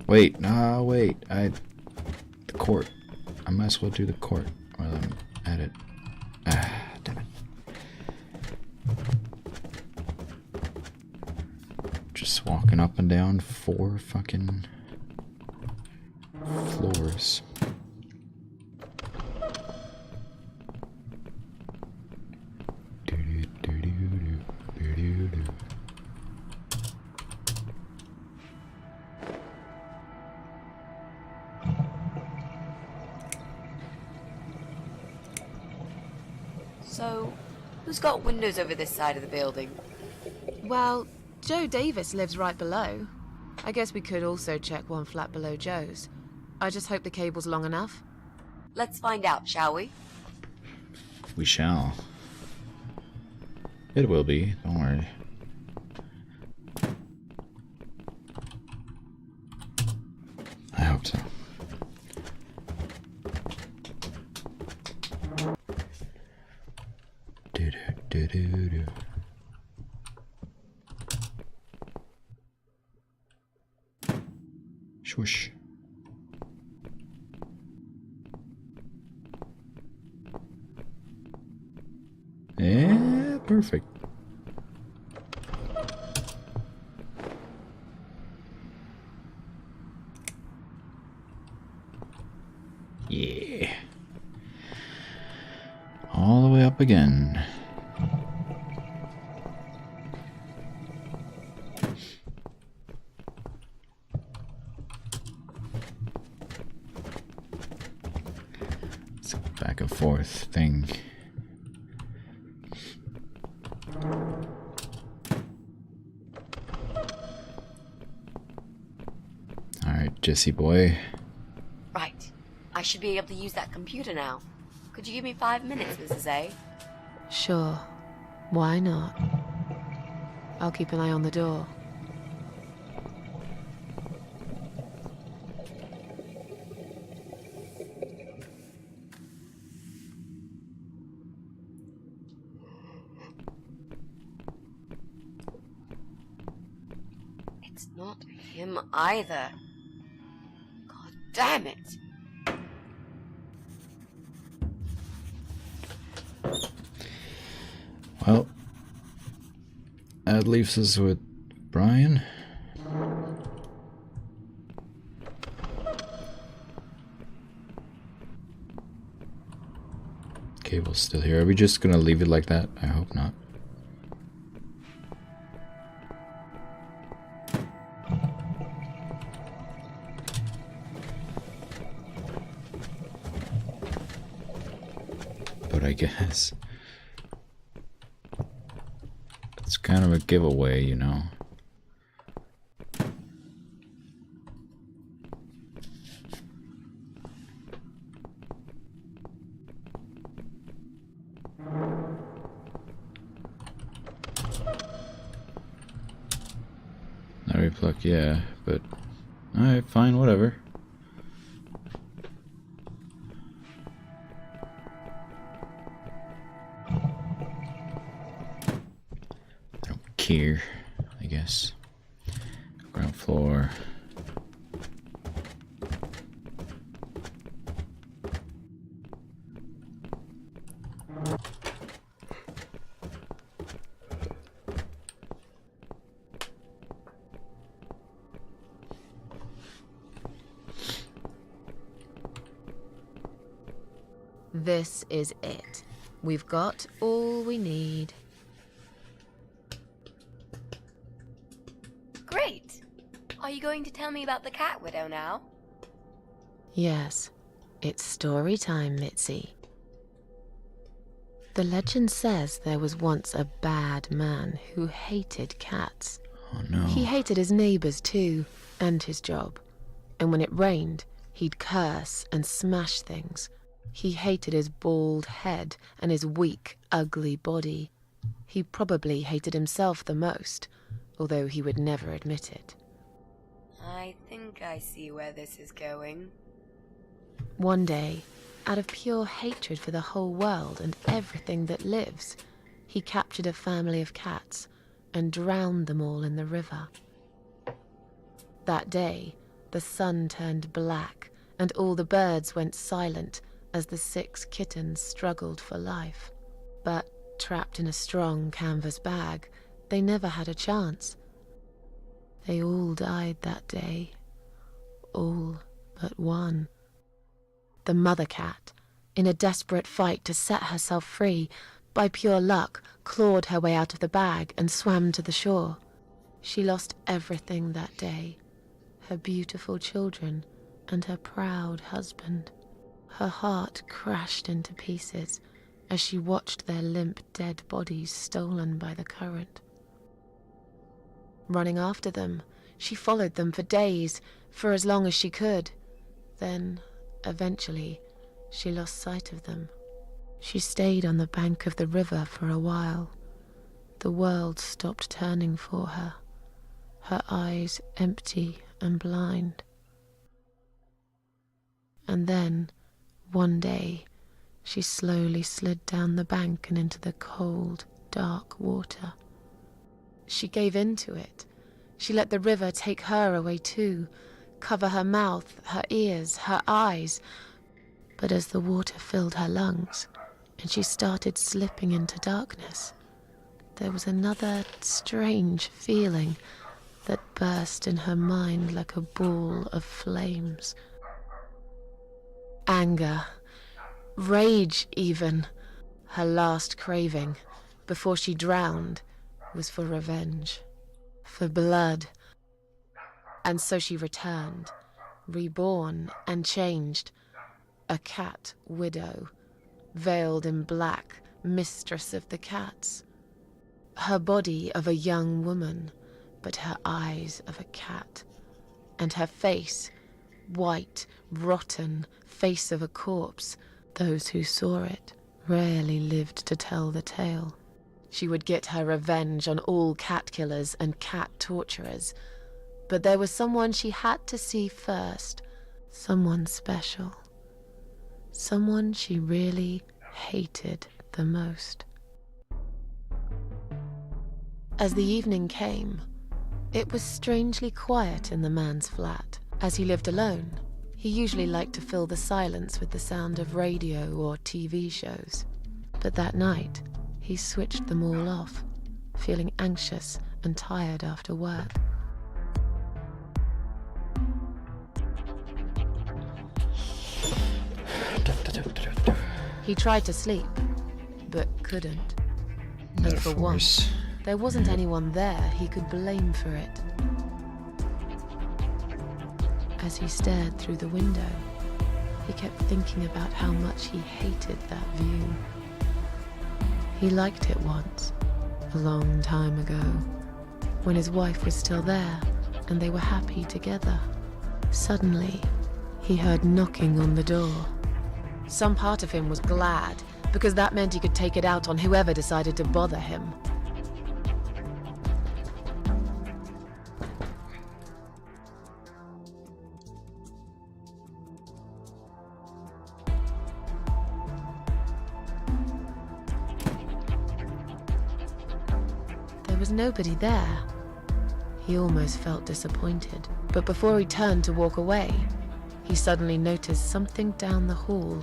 Wait, no, wait. The court. I might as well do the court while I'm at it. Ah, damn it. Just walking up and down 4 fucking floors. So, who's got windows over this side of the building? Well, Joe Davis lives right below. I guess we could also check one flat below Joe's. I just hope the cable's long enough. Let's find out, shall we? We shall. It will be, don't worry. I hope so. Do-do-do-do-do. Swoosh. Yeah, perfect. up again. It's a back and forth thing. Alright, Jesse boy. Right. I should be able to use that computer now. Could you give me 5 minutes, Mrs. A? Sure. Why not? I'll keep an eye on the door. It's not him either. God damn it! Well, that leaves us with Brian. Cable's still here. Are we just gonna leave it like that? I hope not. But I guess it's kind of a giveaway, you know. Battery plug, yeah, but alright, fine, whatever. I don't care, I guess. Ground floor. This is it. We've got all we need. Great! Are you going to tell me about the cat widow now? Yes, it's story time, Mitzi. The legend says there was once a bad man who hated cats. Oh no. He hated his neighbors too, and his job. And when it rained, he'd curse and smash things. He hated his bald head and his weak, ugly body. He probably hated himself the most, although he would never admit it. I think I see where this is going. One day, out of pure hatred for the whole world and everything that lives, he captured a family of cats and drowned them all in the river. That day, the sun turned black and all the birds went silent as the 6 kittens struggled for life. But trapped in a strong canvas bag, they never had a chance. They all died that day. All but one. The mother cat, in a desperate fight to set herself free, by pure luck, clawed her way out of the bag and swam to the shore. She lost everything that day. Her beautiful children and her proud husband. Her heart crashed into pieces as she watched their limp, dead bodies stolen by the current. Running after them, she followed them for days, for as long as she could. Then, eventually, she lost sight of them. She stayed on the bank of the river for a while. The world stopped turning for her, her eyes empty and blind. And then, one day, she slowly slid down the bank and into the cold, dark water. She gave in to it. She let the river take her away too, cover her mouth, her ears, her eyes. But as the water filled her lungs, and she started slipping into darkness, there was another strange feeling that burst in her mind like a ball of flames. Anger, rage even. Her last craving, before she drowned, was for revenge, for blood. And so she returned, reborn and changed, a cat widow, veiled in black, mistress of the cats. Her body of a young woman, but her eyes of a cat, and her face, white, rotten, face of a corpse. Those who saw it rarely lived to tell the tale. She would get her revenge on all cat killers and cat torturers, but there was someone she had to see first, someone special, someone she really hated the most. As the evening came, it was strangely quiet in the man's flat. As he lived alone, he usually liked to fill the silence with the sound of radio or TV shows. But that night, he switched them all off, feeling anxious and tired after work. He tried to sleep, but couldn't. And for once, there wasn't anyone there he could blame for it. As he stared through the window, he kept thinking about how much he hated that view. He liked it once, a long time ago, when his wife was still there and they were happy together. Suddenly, he heard knocking on the door. Some part of him was glad, because that meant he could take it out on whoever decided to bother him. There was nobody there. He almost felt disappointed, but before he turned to walk away, he suddenly noticed something down the hall.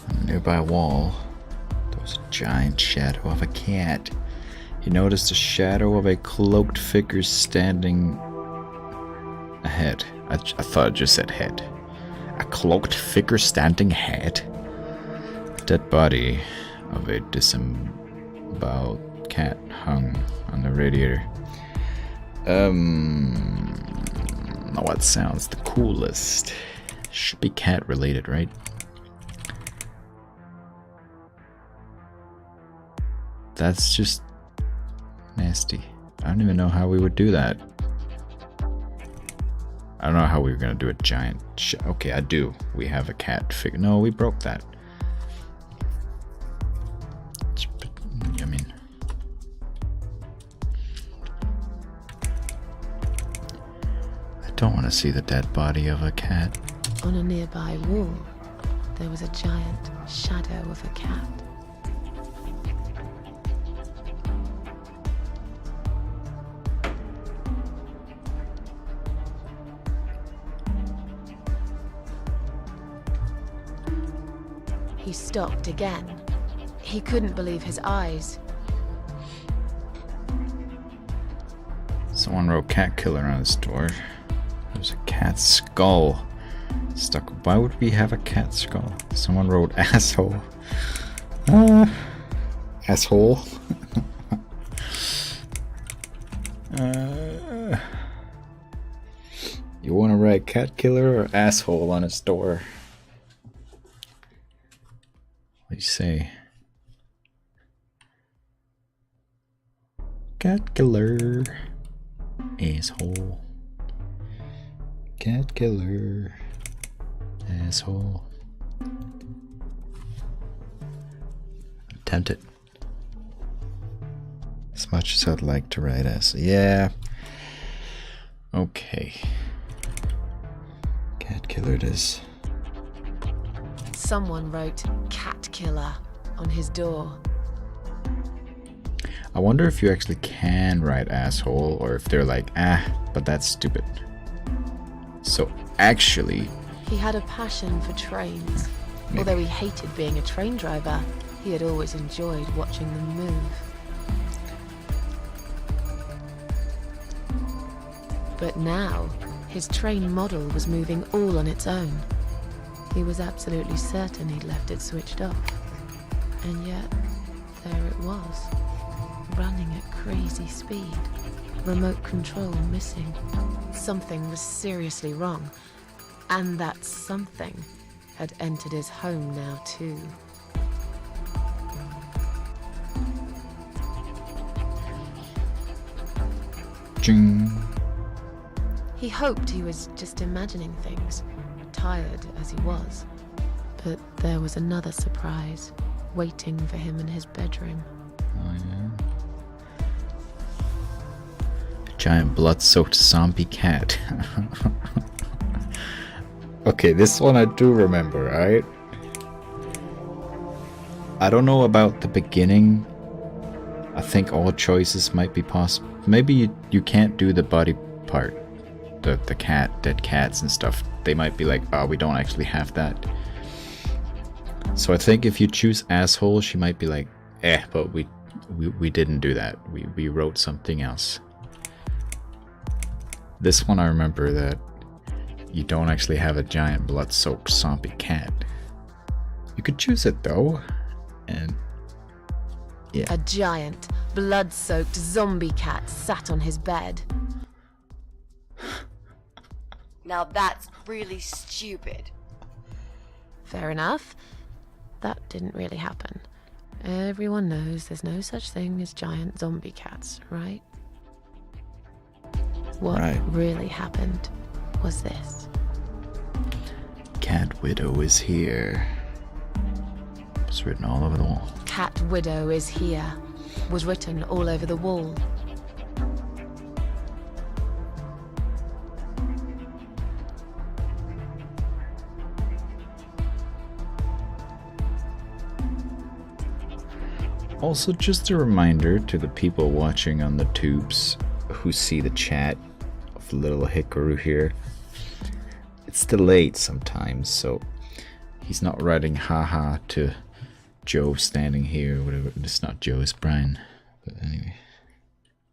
On a nearby wall, there was a giant shadow of a cat. He noticed the shadow of a cloaked figure standing ahead. I thought it just said head. A cloaked figure standing ahead? The dead body of a disemboweled cat hung on the radiator. What sounds the coolest? Should be cat related, right? That's just nasty. I don't even know how we would do that. I don't know how we were gonna do a giant okay, I do. We have a cat figure. No, we broke that. I mean, I don't want to see the dead body of a cat. On a nearby wall, there was a giant shadow of a cat. He stopped again. He couldn't believe his eyes. Someone wrote cat killer on his door. There's a cat skull stuck. Why would we have a cat skull? Someone wrote asshole. Asshole. You want to write cat killer or asshole on his door? What do you say? Cat killer. Asshole. Cat killer. Asshole. I'm tempted. As much as I'd like to write as. Yeah. Okay. Cat killer it is. Someone wrote cat killer on his door. I wonder if you actually can write asshole, or if they're like, but that's stupid. So actually... He had a passion for trains. Maybe. Although he hated being a train driver, he had always enjoyed watching them move. But now, his train model was moving all on its own. He was absolutely certain he'd left it switched off. And yet, there it was, running at crazy speed. Remote control missing. Something was seriously wrong. And that something had entered his home now too. Ching. He hoped he was just imagining things, tired as he was. But there was another surprise waiting for him in his bedroom. Oh yeah. A giant blood-soaked zombie cat. Okay, this one I do remember, right? I don't know about the beginning. I think all choices might be possible. Maybe you can't do the body part. The dead cats and stuff. They might be like, oh, we don't actually have that. So I think if you choose asshole, she might be like, but we didn't do that. We wrote something else. This one I remember that you don't actually have a giant blood-soaked zombie cat. You could choose it though, and yeah. A giant, blood-soaked zombie cat sat on his bed. Now that's really stupid. Fair enough. That didn't really happen. Everyone knows there's no such thing as giant zombie cats, right? What really happened was this. Cat Widow is here. It's written all over the wall. Cat Widow is here was written all over the wall. Also, just a reminder to the people watching on the tubes who see the chat of little Hikaru here. It's delayed sometimes, so he's not writing haha to Joe standing here or whatever. It's not Joe, it's Brian. But anyway.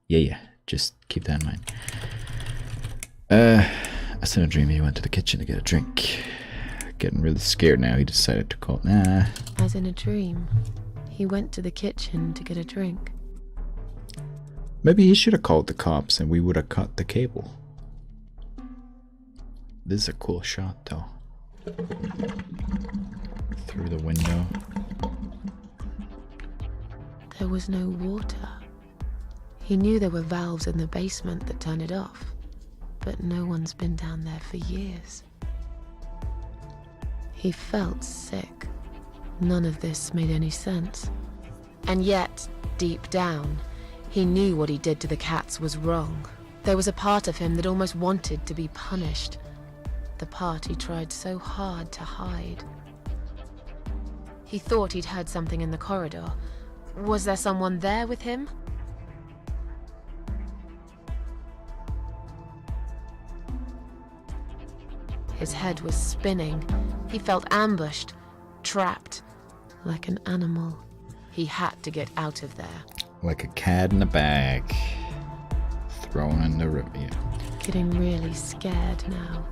Yeah, just keep that in mind. As in a dream, he went to the kitchen to get a drink. Getting really scared now, he decided to call. As in a dream, he went to the kitchen to get a drink. Maybe he should have called the cops and we would have cut the cable. This is a cool shot though. Through the window. There was no water. He knew there were valves in the basement that turned it off, but no one's been down there for years. He felt sick. None of this made any sense. And yet, deep down, he knew what he did to the cats was wrong. There was a part of him that almost wanted to be punished. The part he tried so hard to hide. He thought he'd heard something in the corridor. Was there someone there with him? His head was spinning. He felt ambushed, trapped, like an animal. He had to get out of there. Like a cat in a bag. Thrown in the river. Yeah. Getting really scared now.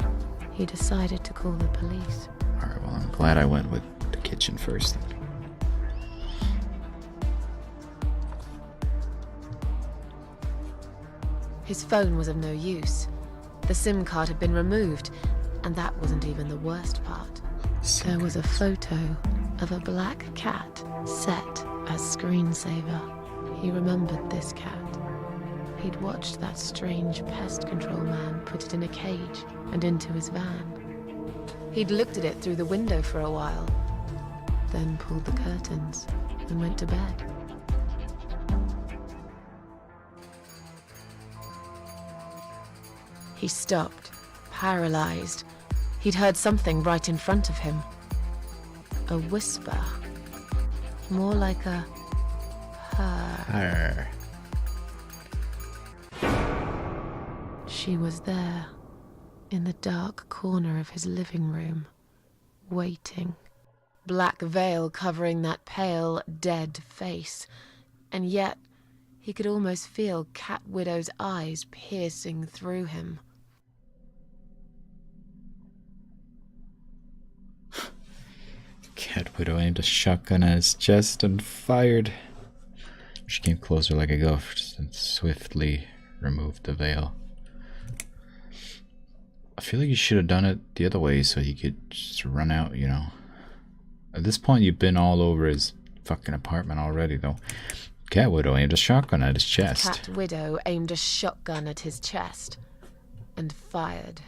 He decided to call the police. Alright, well, I'm glad I went with the kitchen first. His phone was of no use. The SIM card had been removed, and that wasn't even the worst part. There was a photo of a black cat set as screensaver. He remembered this cat. He'd watched that strange pest control man put it in a cage and into his van. He'd looked at it through the window for a while, then pulled the curtains and went to bed. He stopped, paralyzed. He'd heard something right in front of him. A whisper. More like a her. She was there, in the dark corner of his living room, waiting. Black veil covering that pale, dead face. And yet, he could almost feel Cat Widow's eyes piercing through him. Cat Widow aimed a shotgun at his chest and fired. She came closer like a ghost and swiftly removed the veil. I feel like you should have done it the other way so he could just run out, you know. At this point, you've been all over his fucking apartment already, though. Cat Widow aimed a shotgun at his chest. Cat Widow aimed a shotgun at his chest and fired.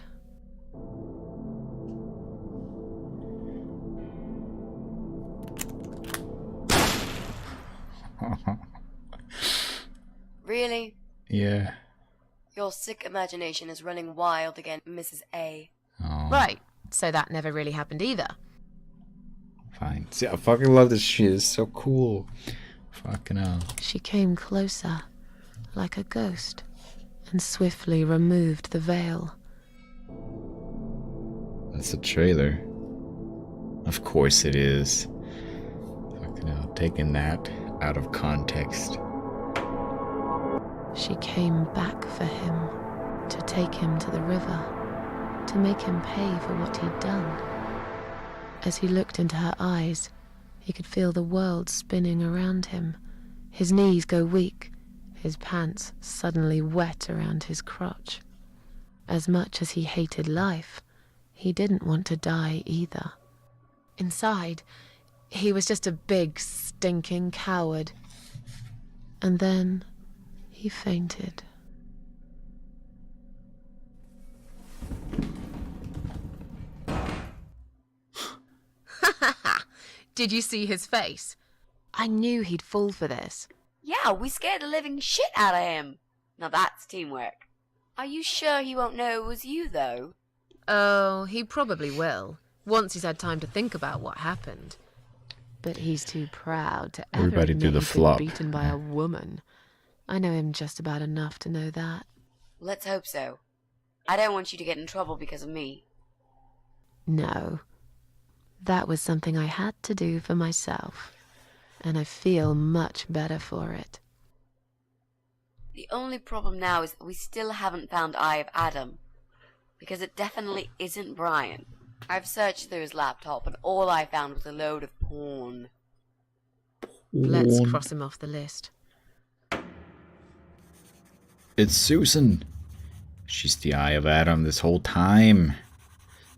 Really? Yeah. Your sick imagination is running wild again, Mrs. A. Oh. Right, so that never really happened either. Fine. See, I fucking love this shit. It's so cool. Fucking hell. She came closer, like a ghost, and swiftly removed the veil. That's a trailer. Of course it is. Fucking hell. Taking that out of context. She came back for him, to take him to the river, to make him pay for what he'd done. As he looked into her eyes, he could feel the world spinning around him, his knees go weak, his pants suddenly wet around his crotch. As much as he hated life, he didn't want to die either. Inside, he was just a big, stinking coward. And then he fainted. Did you see his face? I knew he'd fall for this. Yeah, we scared the living shit out of him. Now that's teamwork. Are you sure he won't know it was you, though? Oh, he probably will, once he's had time to think about what happened. But he's too proud to ever Everybody do admit the he's been flop. beaten by a woman. I know him just about enough to know that. Let's hope so. I don't want you to get in trouble because of me. No. That was something I had to do for myself, and I feel much better for it. The only problem now is that we still haven't found Eye of Adam, because it definitely isn't Brian. I've searched through his laptop, and all I found was a load of porn. Let's cross him off the list. It's Susan. She's the Eye of Adam this whole time.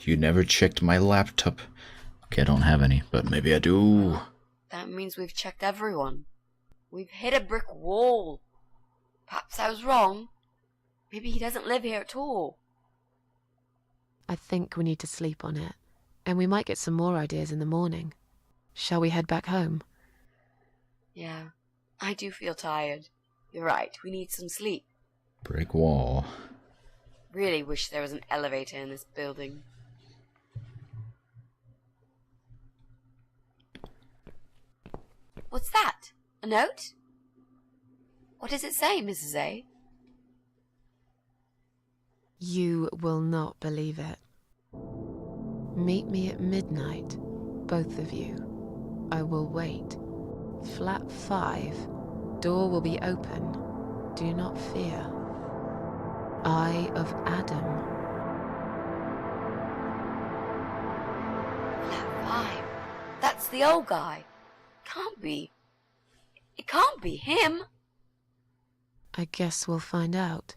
You never checked my laptop. Okay, I don't have any, but maybe I do. That means we've checked everyone. We've hit a brick wall. Perhaps I was wrong. Maybe he doesn't live here at all. I think we need to sleep on it, and we might get some more ideas in the morning. Shall we head back home? Yeah, I do feel tired. You're right, we need some sleep. Brick wall. Really wish there was an elevator in this building. What's that? A note? What does it say, Mrs. A? You will not believe it. Meet me at midnight, both of you. I will wait. Flat 5. Door will be open. Do not fear. Eye of Adam. Flat 5. That's the old guy. Can't be. It can't be him. I guess we'll find out.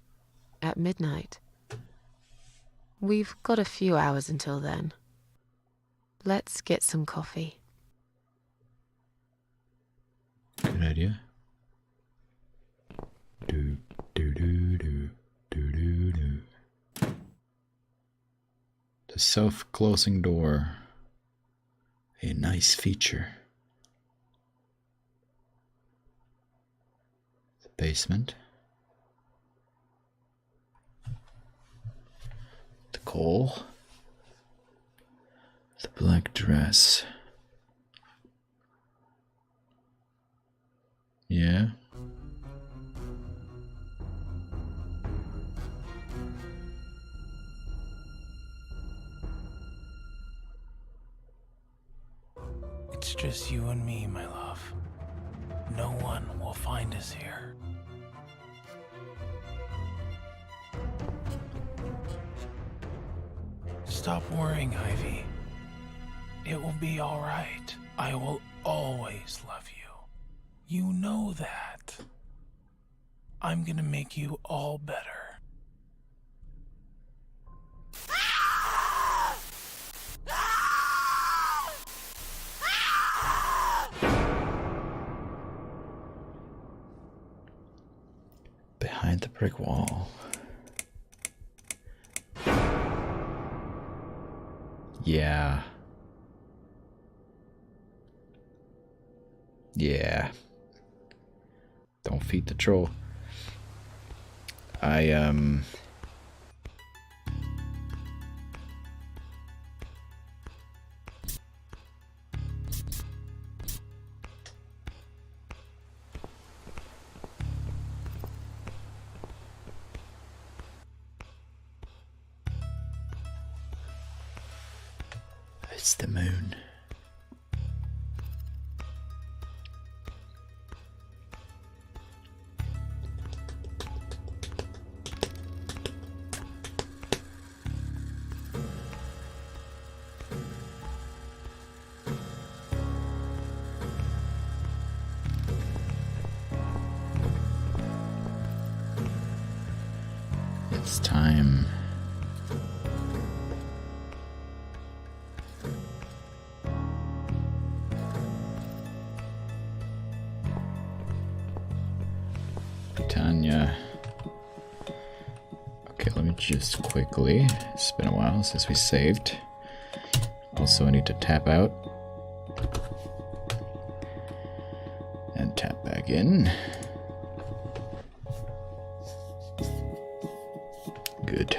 At midnight. We've got a few hours until then. Let's get some coffee. Good idea. Do do do do do do do. The self-closing door. A nice feature. The basement. The coal. The black dress. Yeah. It's just you and me, my love. No one will find us here. Stop worrying, Ivy. It will be all right. I will always love you. You know that. I'm gonna make you all better. Behind the brick wall. Yeah. Yeah. Don't feed the troll. It's the moon. It's time. Tanya. Okay, let me just quickly. It's been a while since we saved. Also, I need to tap out. And tap back in. Good.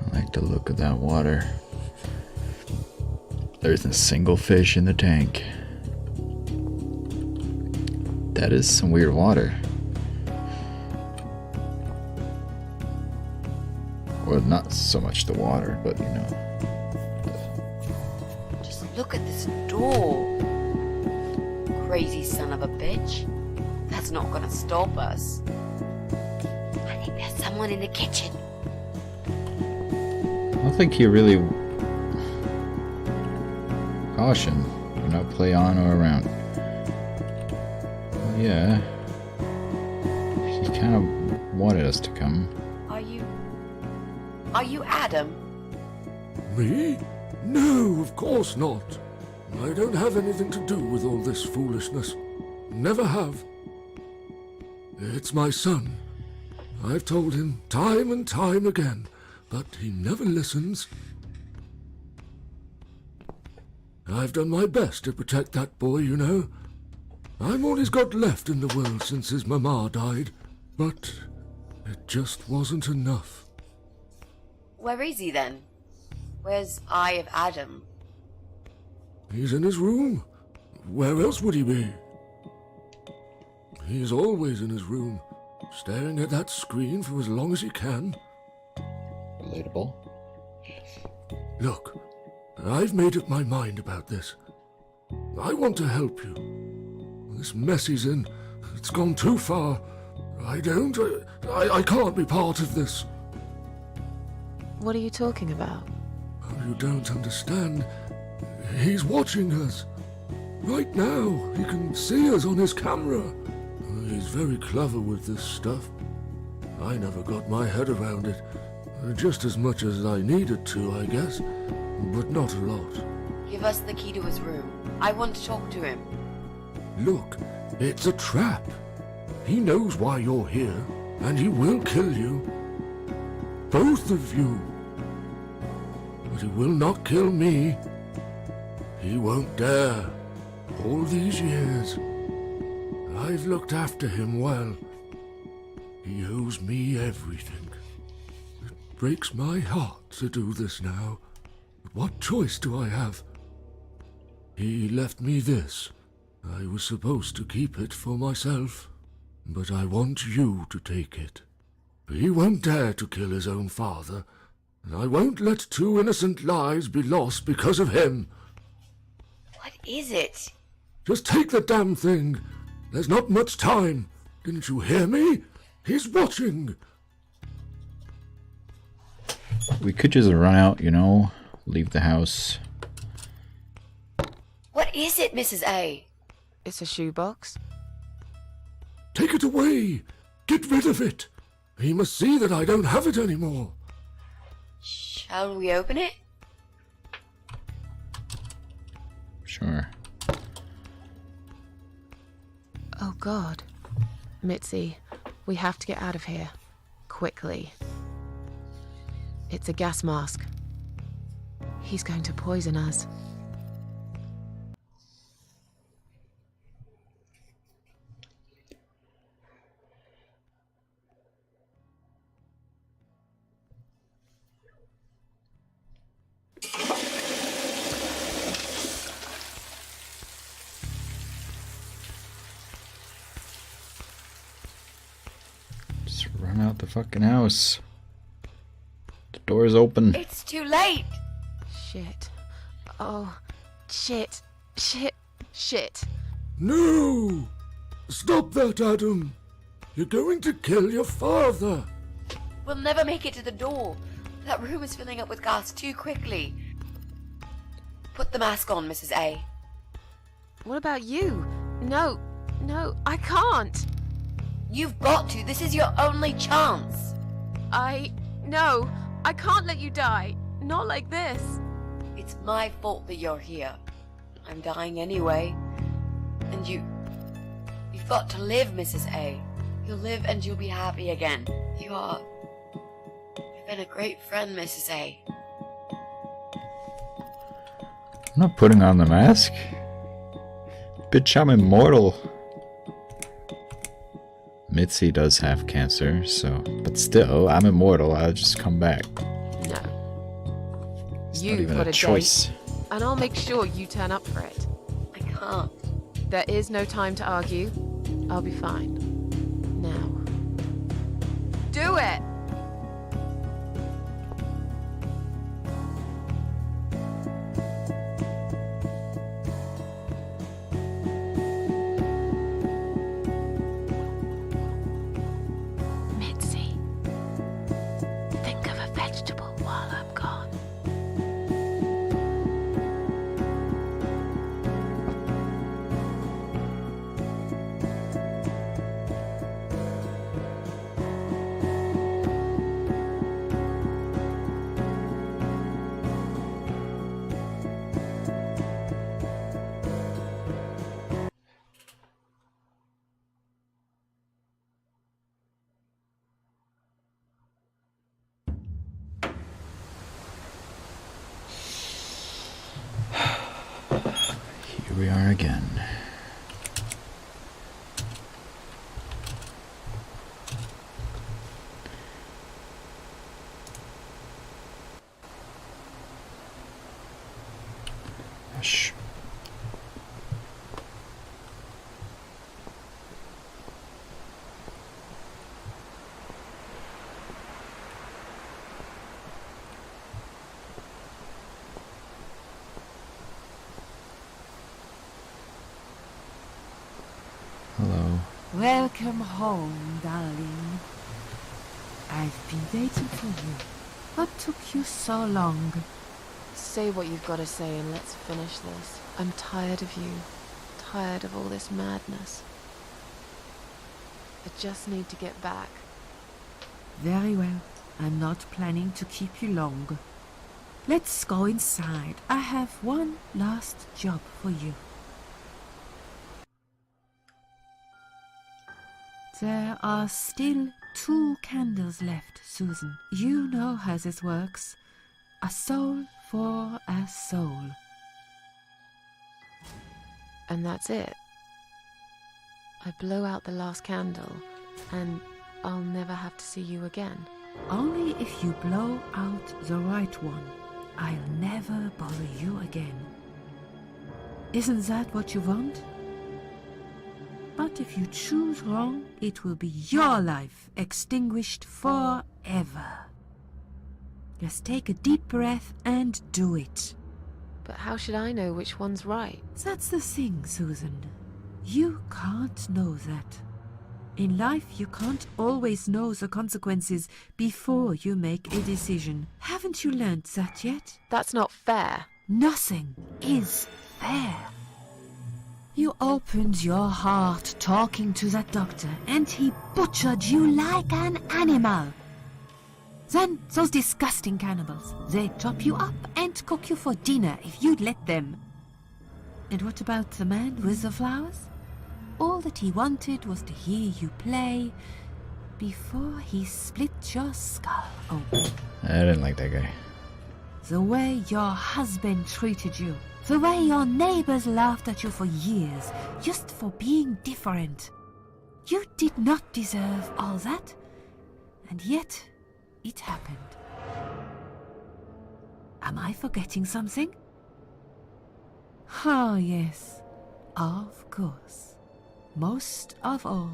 I like the look of that water. There isn't a single fish in the tank. That is some weird water. Well, not so much the water, but you know. Just look at this door. Crazy son of a bitch. That's not gonna stop us. I think there's someone in the kitchen. I don't think you really... Caution. Do not play on or around. Well, yeah. He kind of wanted us to come. Are you Adam? Me? No, of course not. I don't have anything to do with all this foolishness. Never have. It's my son. I've told him time and time again, but he never listens. I've done my best to protect that boy, you know. I'm all he's got left in the world since his mama died, but it just wasn't enough. Where is he then? Where's Eye of Adam? He's in his room. Where else would he be? He's always in his room, staring at that screen for as long as he can. Relatable. Look, I've made up my mind about this. I want to help you. This mess he's in, it's gone too far. I can't be part of this. What are you talking about? Oh, you don't understand. He's watching us. Right now, he can see us on his camera. He's very clever with this stuff. I never got my head around it. Just as much as I needed to, I guess. But not a lot. Give us the key to his room. I want to talk to him. Look, it's a trap. He knows why you're here, and he will kill you. Both of you. But he will not kill me. He won't dare. All these years, I've looked after him well. He owes me everything. It breaks my heart to do this now. But what choice do I have? He left me this. I was supposed to keep it for myself, but I want you to take it. He won't dare to kill his own father, and I won't let 2 innocent lives be lost because of him. What is it? Just take the damn thing. There's not much time. Didn't you hear me? He's watching. We could just run out, you know, leave the house. What is it, Mrs. A? It's a shoebox. Take it away. Get rid of it. He must see that I don't have it anymore. Shall we open it? Sure. Oh God. Mitzi, we have to get out of here. Quickly. It's a gas mask. He's going to poison us. Just run out the fucking house. The door's open. It's too late. Shit. Oh, shit. Shit. Shit. No! Stop that, Adam. You're going to kill your father. We'll never make it to the door. That room is filling up with gas too quickly. Put the mask on, Mrs. A. What about you? No, I can't. You've got to. This is your only chance. No, I can't let you die. Not like this. It's my fault that you're here. I'm dying anyway. And you've got to live, Mrs. A. You'll live and you'll be happy again. You've been a great friend, Mrs. A. I'm not putting on the mask. Bitch, I'm immortal. Mitzi does have cancer, so... But still, I'm immortal. I'll just come back. No. It's You not even put a a choice. date, and I'll make sure you turn up for it. I can't. There is no time to argue. I'll be fine. Now. Do it! Mitzi, think of a vegetable while I'm gone. Here we are again. Hush. Hello. Welcome home, darling. I've been waiting for you. What took you so long? Say what you've got to say and let's finish this. I'm tired of you. Tired of all this madness. I just need to get back. Very well. I'm not planning to keep you long. Let's go inside. I have one last job for you. There are still 2 candles left, Susan. You know how this works. A soul for a soul. And that's it. I blow out the last candle, and I'll never have to see you again. Only if you blow out the right one. I'll never bother you again. Isn't that what you want? But if you choose wrong, it will be your life extinguished forever. Just take a deep breath and do it. But how should I know which one's right? That's the thing, Susan. You can't know that. In life, you can't always know the consequences before you make a decision. Haven't you learned that yet? That's not fair. Nothing is fair. You opened your heart talking to that doctor, and he butchered you like an animal. Then those disgusting cannibals, they chop you up and cook you for dinner if you'd let them. And what about the man with the flowers? All that he wanted was to hear you play before he split your skull open. I didn't like that guy. The way your husband treated you. The way your neighbors laughed at you for years, just for being different. You did not deserve all that, and yet it happened. Am I forgetting something? Oh, yes, of course. Most of all,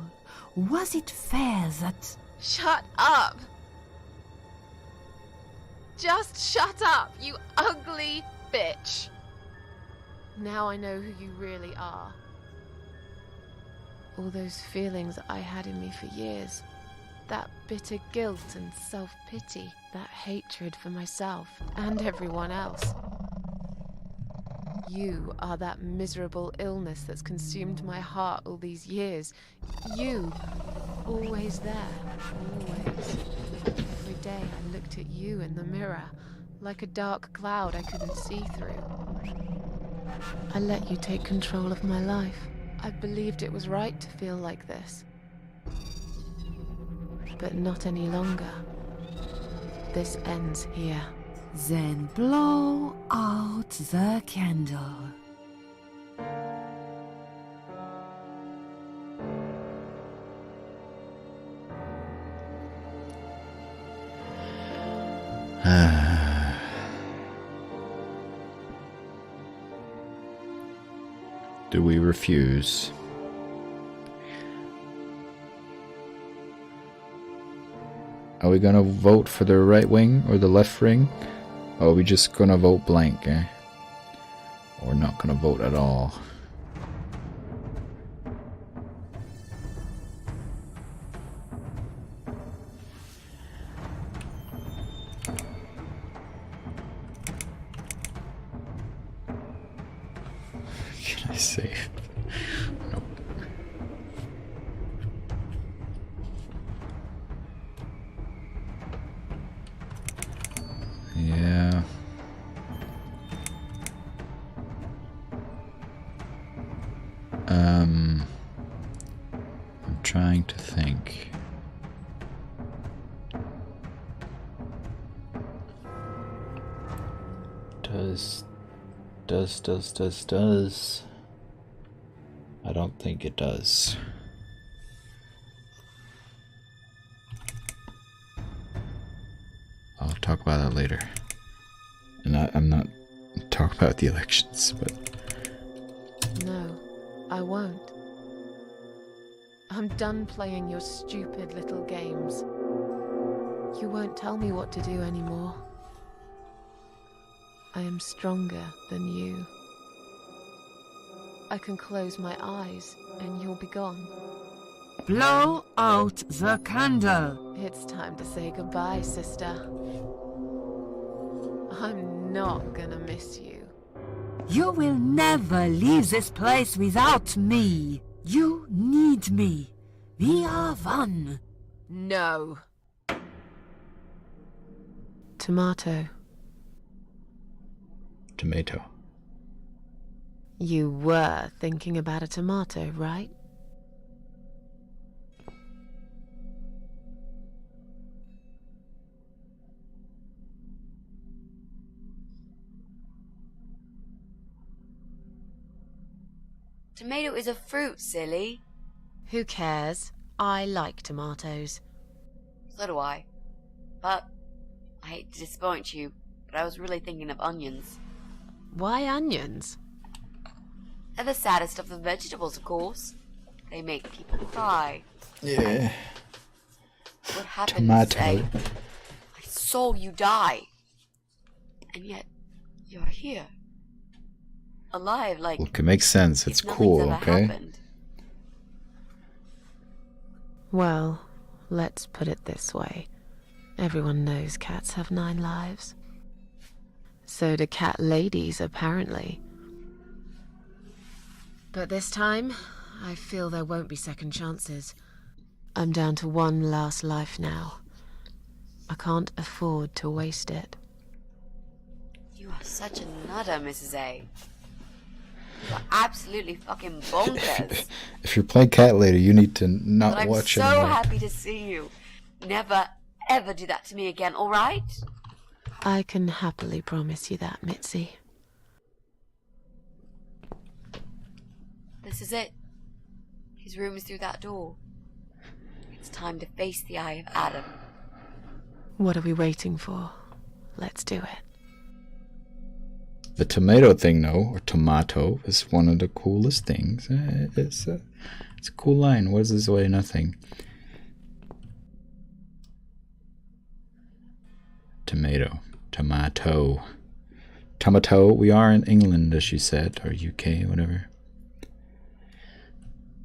was it fair that... Shut up! Just shut up, you ugly bitch! Now I know who you really are. All those feelings I had in me for years. That bitter guilt and self-pity. That hatred for myself and everyone else. You are that miserable illness that's consumed my heart all these years. You, always there, always. Every day I looked at you in the mirror, like a dark cloud I couldn't see through. I let you take control of my life. I believed it was right to feel like this. But not any longer. This ends here. Then blow out the candle. Do we refuse? Are we gonna vote for the right wing or the left wing? Or are we just gonna vote blank, eh? Or not gonna vote at all? Can I save? Nope. Yeah. I'm trying to think. Does. I don't think it does. I'll talk about that later. And I'm not talking about the elections, but... No, I won't. I'm done playing your stupid little games. You won't tell me what to do anymore. I am stronger than you. I can close my eyes and you'll be gone. Blow out the candle. It's time to say goodbye, sister. I'm not gonna miss you. You will never leave this place without me. You need me. We are one. No. Tomato. Tomato. You were thinking about a tomato, right? Tomato is a fruit, silly. Who cares? I like tomatoes. So do I. But I hate to disappoint you, but I was really thinking of onions. Why onions? They're the saddest of the vegetables, of course. They make people cry. Yeah. What happened Tomato. today? I saw you die. And yet, you're here. Alive, like... Look, it makes sense. It's if nothing's cool, ever okay? happened. Well, let's put it this way. Everyone knows cats have 9 lives. So do cat ladies, apparently. But this time, I feel there won't be second chances. I'm down to 1 last life now. I can't afford to waste it. You are such a nutter, Mrs. A. You are absolutely fucking bonkers. If you're playing cat lady, you need to not But I'm watch so anymore. happy to see you. Never, ever do that to me again, alright? I can happily promise you that, Mitzi. This is it. His room is through that door. It's time to face the Eye of Adam. What are we waiting for? Let's do it. The tomato thing, though, or tomato, is one of the coolest things. It's a cool line. What is this way? Nothing. Tomato. Tomato. Tomato. We are in England, as she said, or UK, whatever.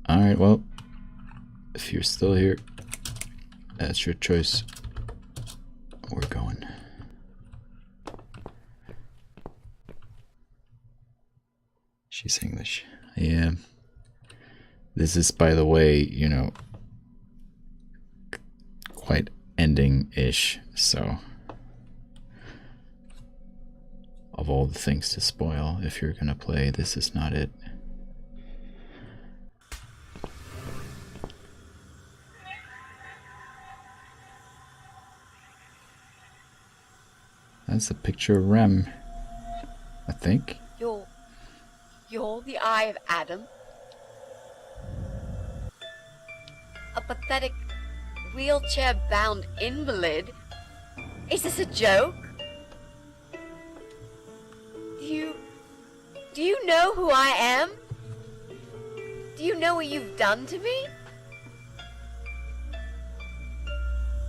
Alright, well, if you're still here, that's your choice. We're going. She's English. Yeah. This is, by the way, you know, quite ending-ish, so of all the things to spoil, if you're gonna play, this is not it. That's a picture of Rem, I think. You're the Eye of Adam? A pathetic, wheelchair-bound invalid? Is this a joke? Do you know who I am? Do you know what you've done to me?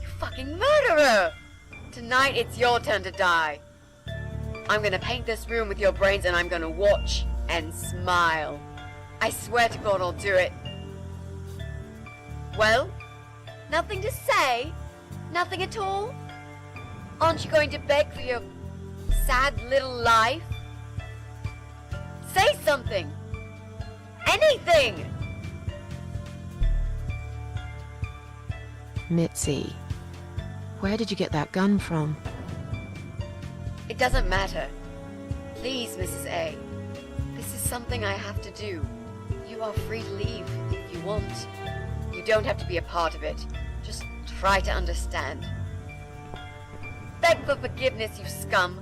You fucking murderer! Tonight it's your turn to die. I'm gonna paint this room with your brains and I'm gonna watch and smile. I swear to God I'll do it. Well, nothing to say? Nothing at all? Aren't you going to beg for your sad little life? Say something! Anything! Mitzi, where did you get that gun from? It doesn't matter. Please, Mrs. A. This is something I have to do. You are free to leave if you want. You don't have to be a part of it. Just try to understand. Beg for forgiveness, you scum.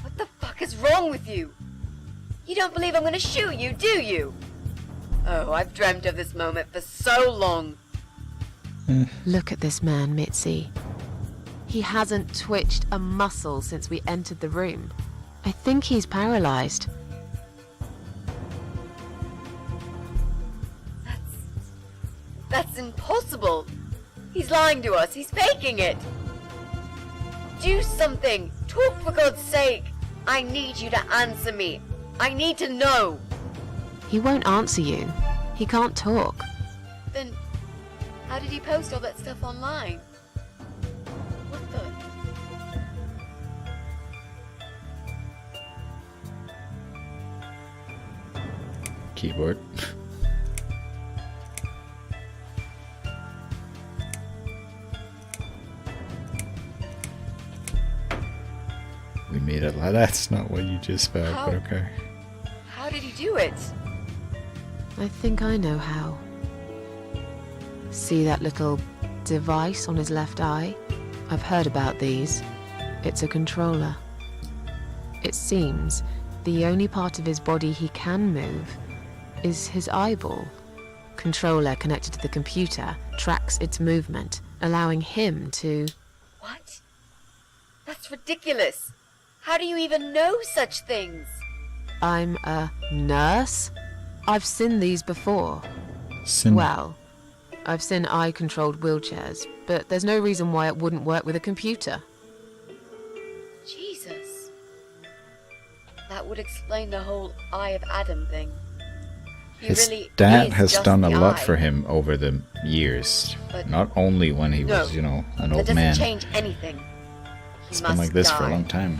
What the fuck is wrong with you? You don't believe I'm gonna shoot you, do you? Oh, I've dreamt of this moment for so long. Look at this man, Mitzi. He hasn't twitched a muscle since we entered the room. I think he's paralyzed. That's impossible. He's lying to us. He's faking it. Do something. Talk for God's sake. I need you to answer me. I need to know. He won't answer you. He can't talk. Then, how did he post all that stuff online? What the? Keyboard. We made it. That's not what you just spelled, but okay. How did he do it? I think I know how. See that little device on his left eye? I've heard about these. It's a controller. It seems the only part of his body he can move is his eyeball. Controller connected to the computer tracks its movement, allowing him to... What? That's ridiculous. How do you even know such things? I'm a nurse? I've seen these before. Well, I've seen eye-controlled wheelchairs, but there's no reason why it wouldn't work with a computer. Jesus. That would explain the whole Eye of Adam thing. His really dad is has just done a the lot eye. for him over the years. But Not only when he no, was, you know, an that old doesn't man. change anything. He It's must been like this die. for a long time.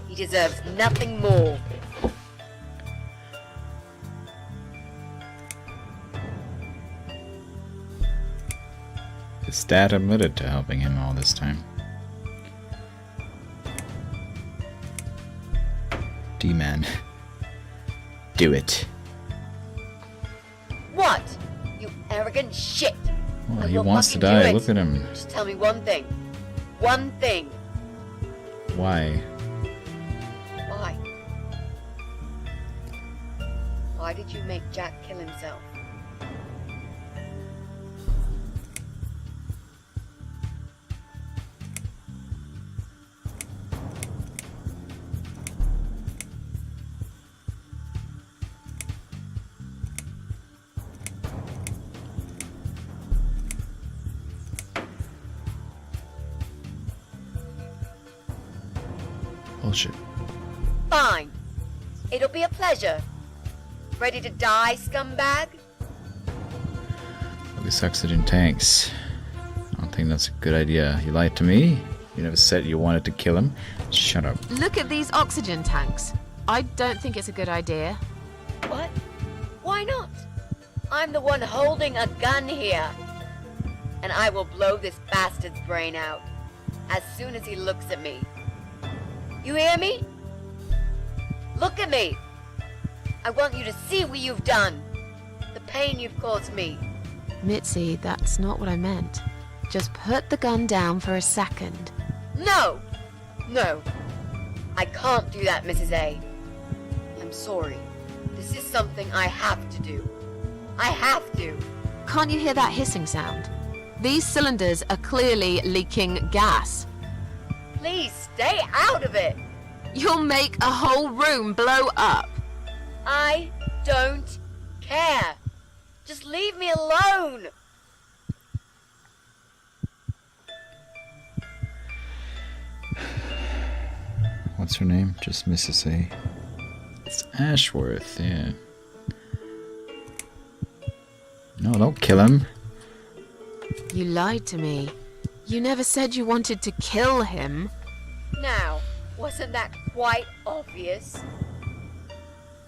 He deserves nothing more. His dad admitted to helping him all this time. D-man. Do it. What? You arrogant shit! Well, I he will wants to fucking do die. it. Look at him. Just tell me one thing. One thing. Why? Why? Why did you make Jack kill himself? Bullshit. Fine. It'll be a pleasure. Ready to die, scumbag? These oxygen tanks. I don't think that's a good idea. You lied to me? You never said you wanted to kill him? Shut up. Look at these oxygen tanks. I don't think it's a good idea. What? Why not? I'm the one holding a gun here. And I will blow this bastard's brain out as soon as he looks at me. You hear me? Look at me. I want you to see what you've done. The pain you've caused me. Mitzi, that's not what I meant. Just put the gun down for a second. No! No. I can't do that, Mrs. A. I'm sorry. This is something I have to do. I have to. Can't you hear that hissing sound? These cylinders are clearly leaking gas. Please stay out of it. You'll make a whole room blow up. I don't care. Just leave me alone. What's her name? Just Mrs. A. It's Ashworth, yeah. No, don't kill him. You lied to me. You never said you wanted to kill him. Now, wasn't that quite obvious?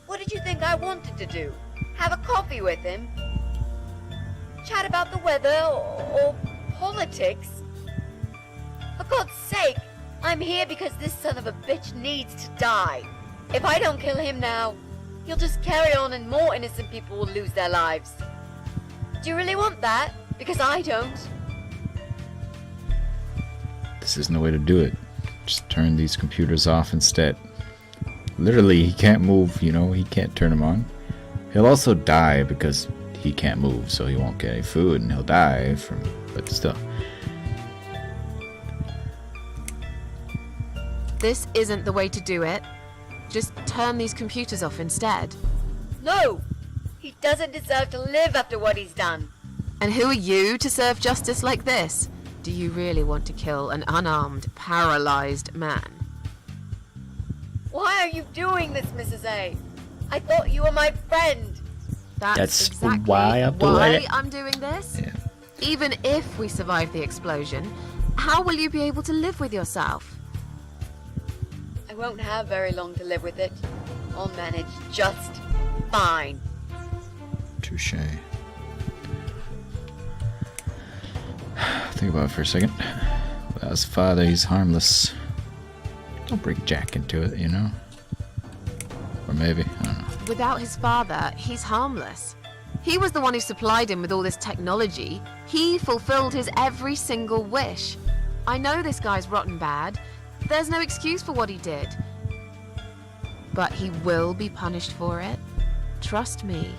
What did you think I wanted to do? Have a coffee with him? Chat about the weather or politics? For God's sake, I'm here because this son of a bitch needs to die. If I don't kill him now, he'll just carry on and more innocent people will lose their lives. Do you really want that? Because I don't. This isn't the way to do it. Just turn these computers off instead. Literally, he can't move, you know, he can't turn them on. He'll also die because he can't move, so he won't get any food and he'll die from, but still. This isn't the way to do it. Just turn these computers off instead. No! He doesn't deserve to live after what he's done. And who are you to serve justice like this? Do you really want to kill an unarmed, paralyzed man? Why are you doing this, Mrs. A? I thought you were my friend. That's exactly why I'm doing it. I'm doing this. Yeah. Even if we survive the explosion, how will you be able to live with yourself? I won't have very long to live with it. I'll manage just fine. Touche. Think about it for a second. Without his father, he's harmless. Don't bring Jack into it, you know? Or maybe, I don't know. Without his father, he's harmless. He was the one who supplied him with all this technology. He fulfilled his every single wish. I know this guy's rotten bad. There's no excuse for what he did. But he will be punished for it. Trust me.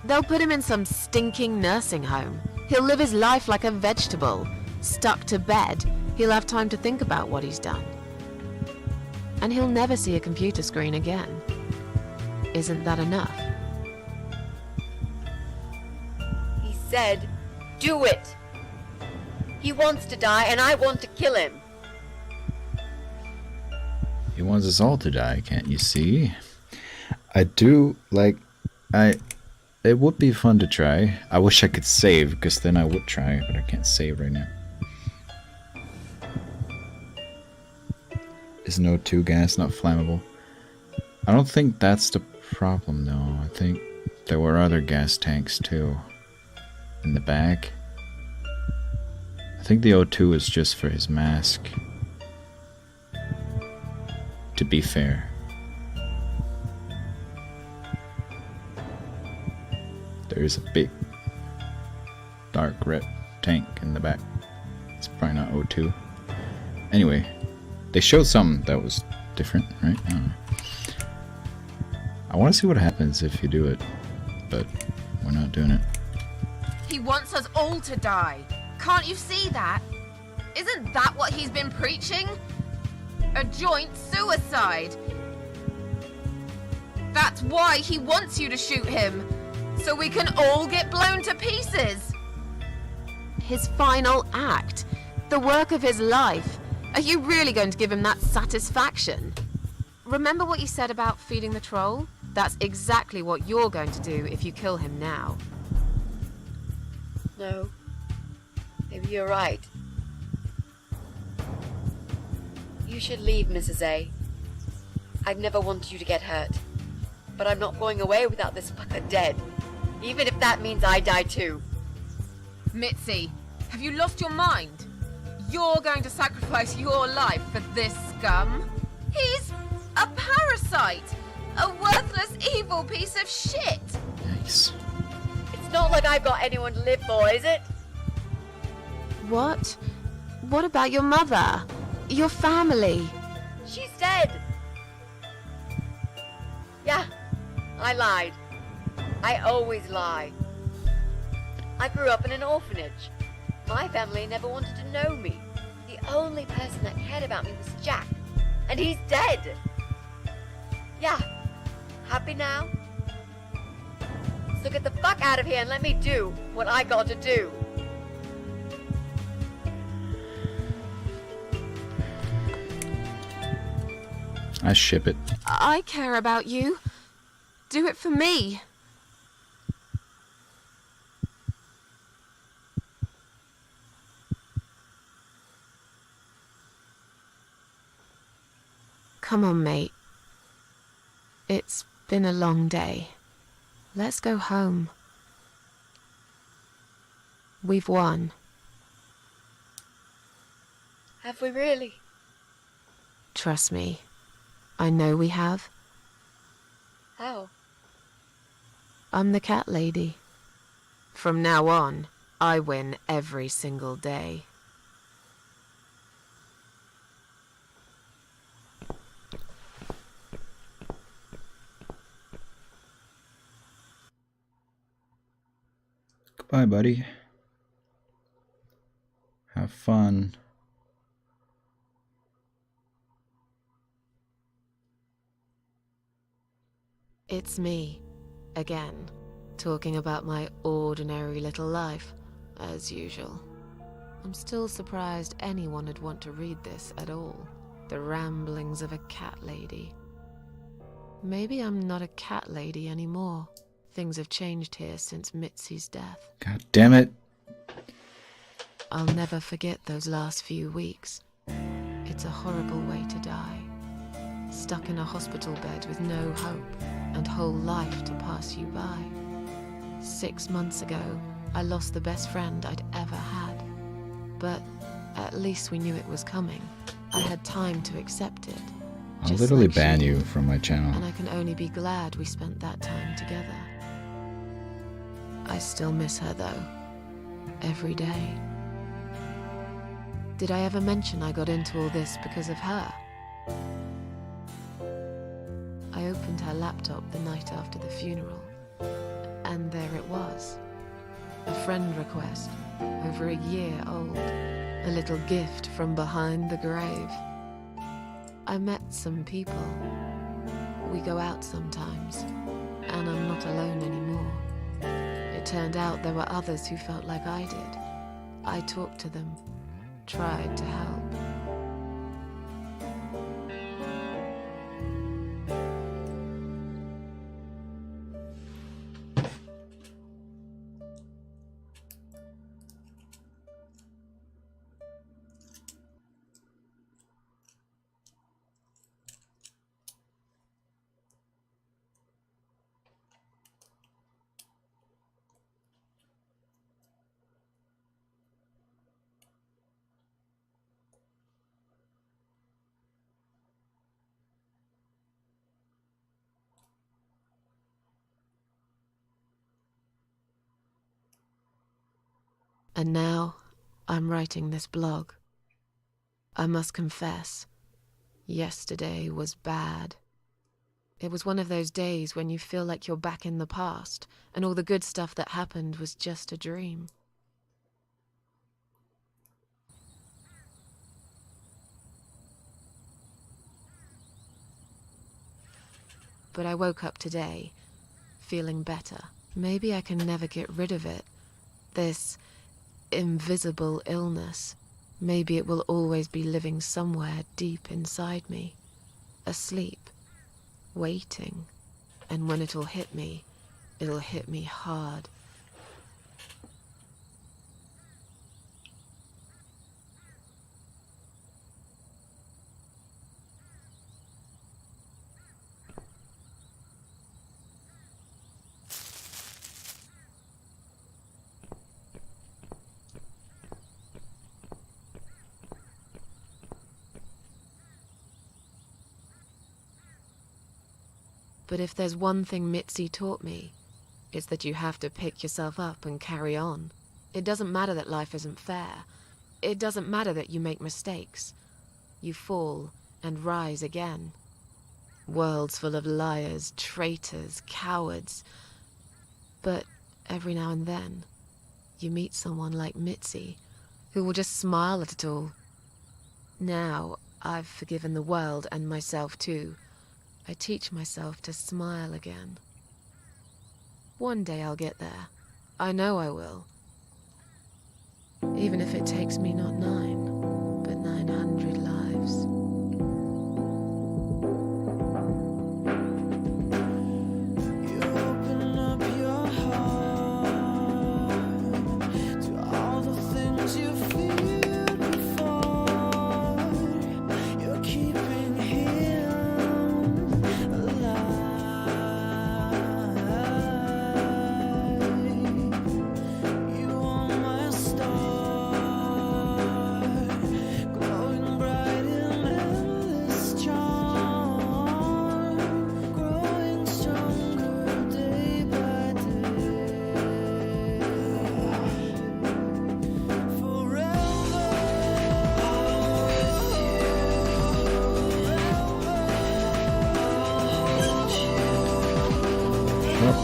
They'll put him in some stinking nursing home. He'll live his life like a vegetable. Stuck to bed, he'll have time to think about what he's done. And he'll never see a computer screen again. Isn't that enough? He said, do it. He wants to die and I want to kill him. He wants us all to die, can't you see? I do, like, it would be fun to try. I wish I could save, because then I would try, but I can't save right now. Is no O2 gas not flammable? I don't think that's the problem, though. I think there were other gas tanks, too. In the back. I think the O2 is just for his mask. To be fair. There is a big dark red tank in the back. It's probably not O2. Anyway, they showed something that was different, right? I don't know. I want to see what happens if you do it, but we're not doing it. He wants us all to die. Can't you see that? Isn't that what he's been preaching? A joint suicide. That's why he wants you to shoot him. So we can all get blown to pieces. His final act. The work of his life. Are you really going to give him that satisfaction? Remember what you said about feeding the troll? That's exactly what you're going to do if you kill him now. No. Maybe you're right. You should leave, Mrs. A. I've never wanted you to get hurt. But I'm not going away without this fucker dead. Even if that means I die too. Mitzi, have you lost your mind? You're going to sacrifice your life for this scum? He's a parasite! A worthless, evil piece of shit! Nice. It's not like I've got anyone to live for, is it? What? What about your mother? Your family? She's dead! Yeah, I lied. I always lie. I grew up in an orphanage. My family never wanted to know me. The only person that cared about me was Jack. And he's dead! Yeah. Happy now? So get the fuck out of here and let me do what I got to do. I ship it. I care about you. Do it for me. Come on, mate. It's been a long day. Let's go home. We've won. Have we really? Trust me. I know we have. How? I'm the cat lady. From now on, I win every single day. Goodbye, buddy. Have fun. It's me, again, talking about my ordinary little life, as usual. I'm still surprised anyone would want to read this at all. The ramblings of a cat lady. Maybe I'm not a cat lady anymore. Things have changed here since Mitzi's death. God damn it. I'll never forget those last few weeks. It's a horrible way to die. Stuck in a hospital bed with no hope and whole life to pass you by. 6 months ago, I lost the best friend I'd ever had. But at least we knew it was coming. I had time to accept it. I'll just literally like ban she you did. from my channel. And I can only be glad we spent that time together. I still miss her though. Every day. Did I ever mention I got into all this because of her? I opened her laptop the night after the funeral, and there it was. A friend request, over a year old. A little gift from behind the grave. I met some people. We go out sometimes, and I'm not alone anymore. It turned out there were others who felt like I did. I talked to them, tried to help. And now I'm writing this blog. I must confess, yesterday was bad. It was one of those days when you feel like you're back in the past, and all the good stuff that happened was just a dream. But I woke up today, feeling better. Maybe I can never get rid of it, this invisible illness. Maybe it will always be living somewhere deep inside me, asleep, waiting. And when it'll hit me hard. But if there's one thing Mitzi taught me, it's that you have to pick yourself up and carry on. It doesn't matter that life isn't fair. It doesn't matter that you make mistakes. You fall and rise again. Worlds full of liars, traitors, cowards. But every now and then, you meet someone like Mitzi, who will just smile at it all. Now, I've forgiven the world and myself too. I teach myself to smile again. One day I'll get there. I know I will. Even if it takes me not 9, but 900 lives.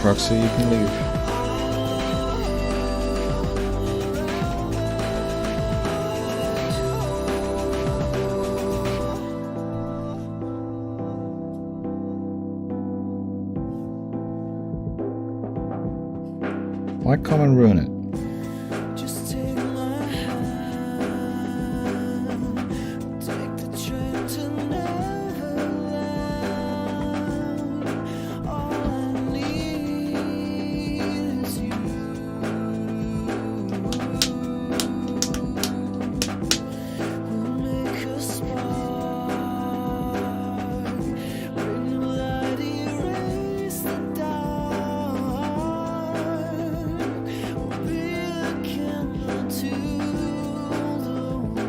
Proxy, you can leave. Why come and ruin it?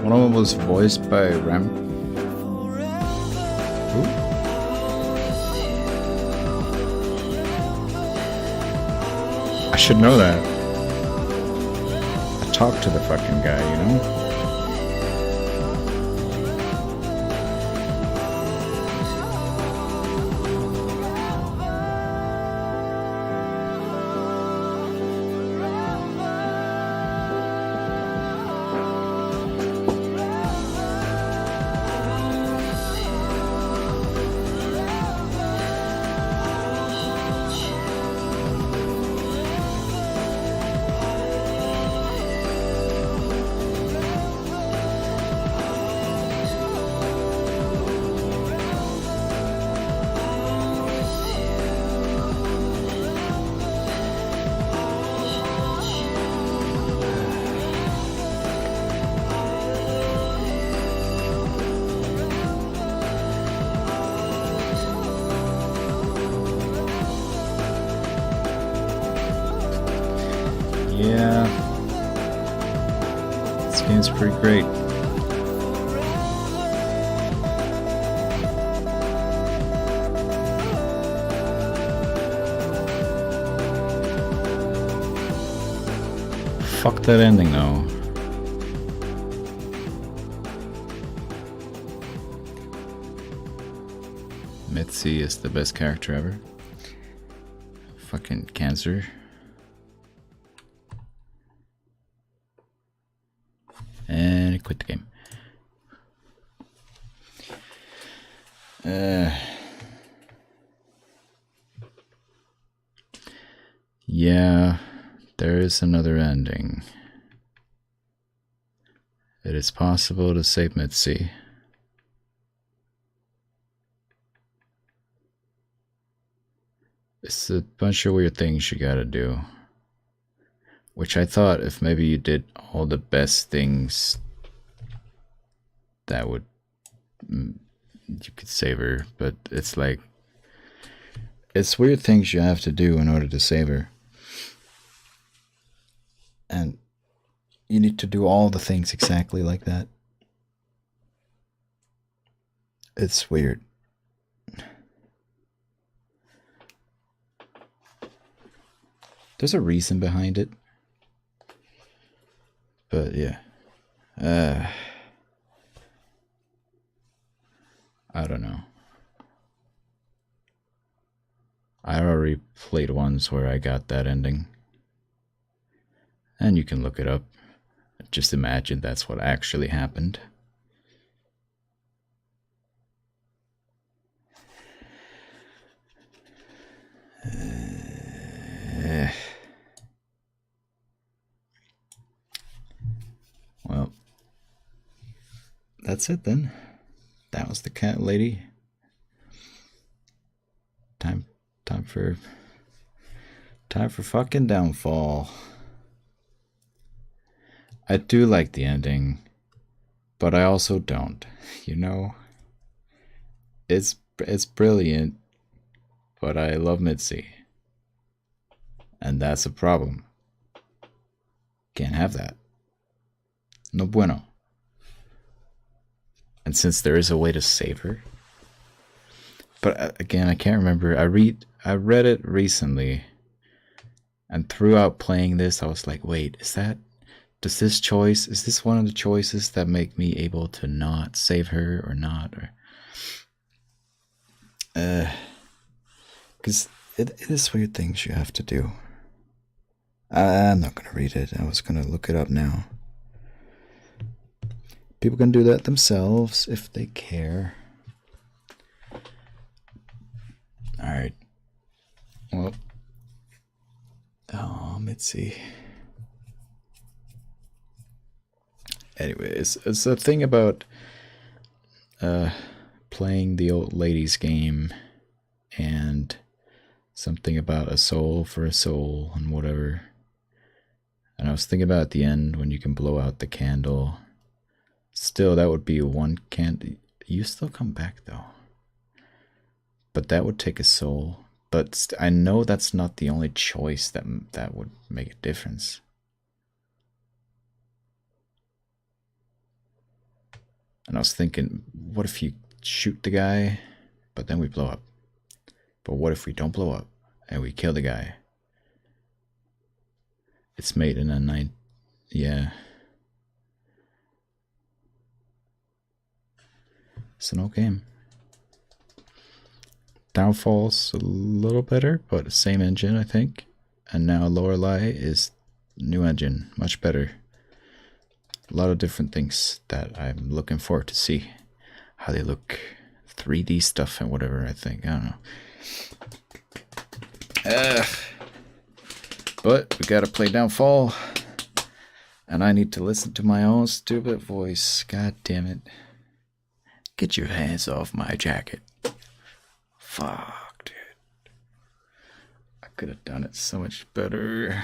One of them was voiced by Ram. Who? I should know that. I talked to the fucking guy, you know? Yeah, this game's pretty great. Fuck that ending though. Mitzi is the best character ever. Fucking cancer. And quit the game. Yeah, there is another ending. It is possible to save Mitzi. It's a bunch of weird things you gotta do. Which I thought if maybe you did all the best things, that would, you could save her. But it's like, it's weird things you have to do in order to save her. And you need to do all the things exactly like that. It's weird. There's a reason behind it. But yeah. I don't know. I already played ones where I got that ending. And you can look it up. Just imagine that's what actually happened. Well, that's it then. That was the cat lady. Time for fucking downfall. I do like the ending, but I also don't. You know, it's brilliant, but I love Mitzi, and that's a problem. Can't have that. No bueno. And since there is a way to save her, but again, I can't remember. I read it recently, and throughout playing this, I was like, wait, is this one of the choices that make me able to not save her or not? Or because it is weird things you have to do. I'm not gonna read it. I was gonna look it up now. People can do that themselves if they care. Alright. Well. Let's see. Anyways, it's a thing about playing the old ladies game and something about a soul for a soul and whatever. And I was thinking about at the end when you can blow out the candle. Still, that would be one candle. You still come back though. But that would take a soul. But I know that's not the only choice that would make a difference. And I was thinking, what if you shoot the guy, but then we blow up? But what if we don't blow up and we kill the guy? It's made in a night. Yeah. It's an old game. Downfall's a little better, but same engine, I think. And now Lorelei is new engine, much better. A lot of different things that I'm looking forward to see. How they look, 3D stuff and whatever, I think. I don't know. But we gotta play Downfall. And I need to listen to my own stupid voice. God damn it. Get your hands off my jacket. Fuck, dude. I could have done it so much better.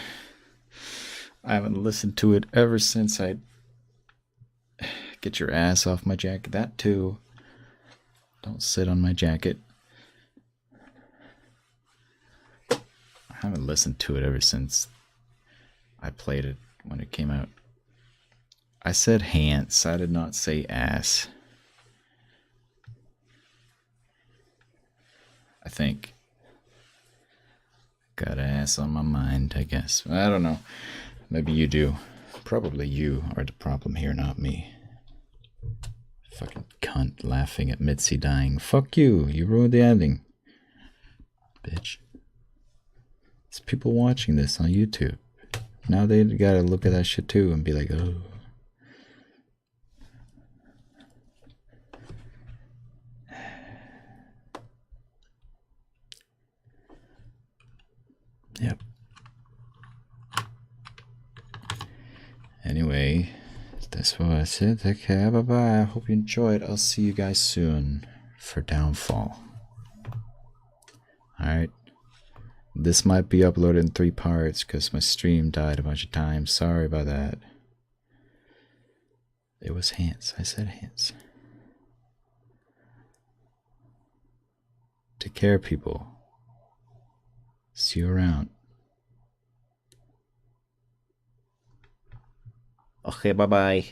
I haven't listened to it ever since I... Get your ass off my jacket. That too. Don't sit on my jacket. I haven't listened to it ever since I played it when it came out. I said hands. I did not say ass. I think. Got ass on my mind, I guess. I don't know. Maybe you do. Probably you are the problem here, not me. Fucking cunt laughing at Mitzi dying. Fuck you. You ruined the ending. Bitch. There's people watching this on YouTube. Now they gotta look at that shit too and be like, oh. Yep. Anyway, that's what I said. Take care. Bye bye. I hope you enjoyed. I'll see you guys soon for Downfall. Alright. This might be uploaded in 3 parts because my stream died a bunch of times. Sorry about that. It was Hans. I said Hans. Take care, people. See you around. Okay, bye-bye.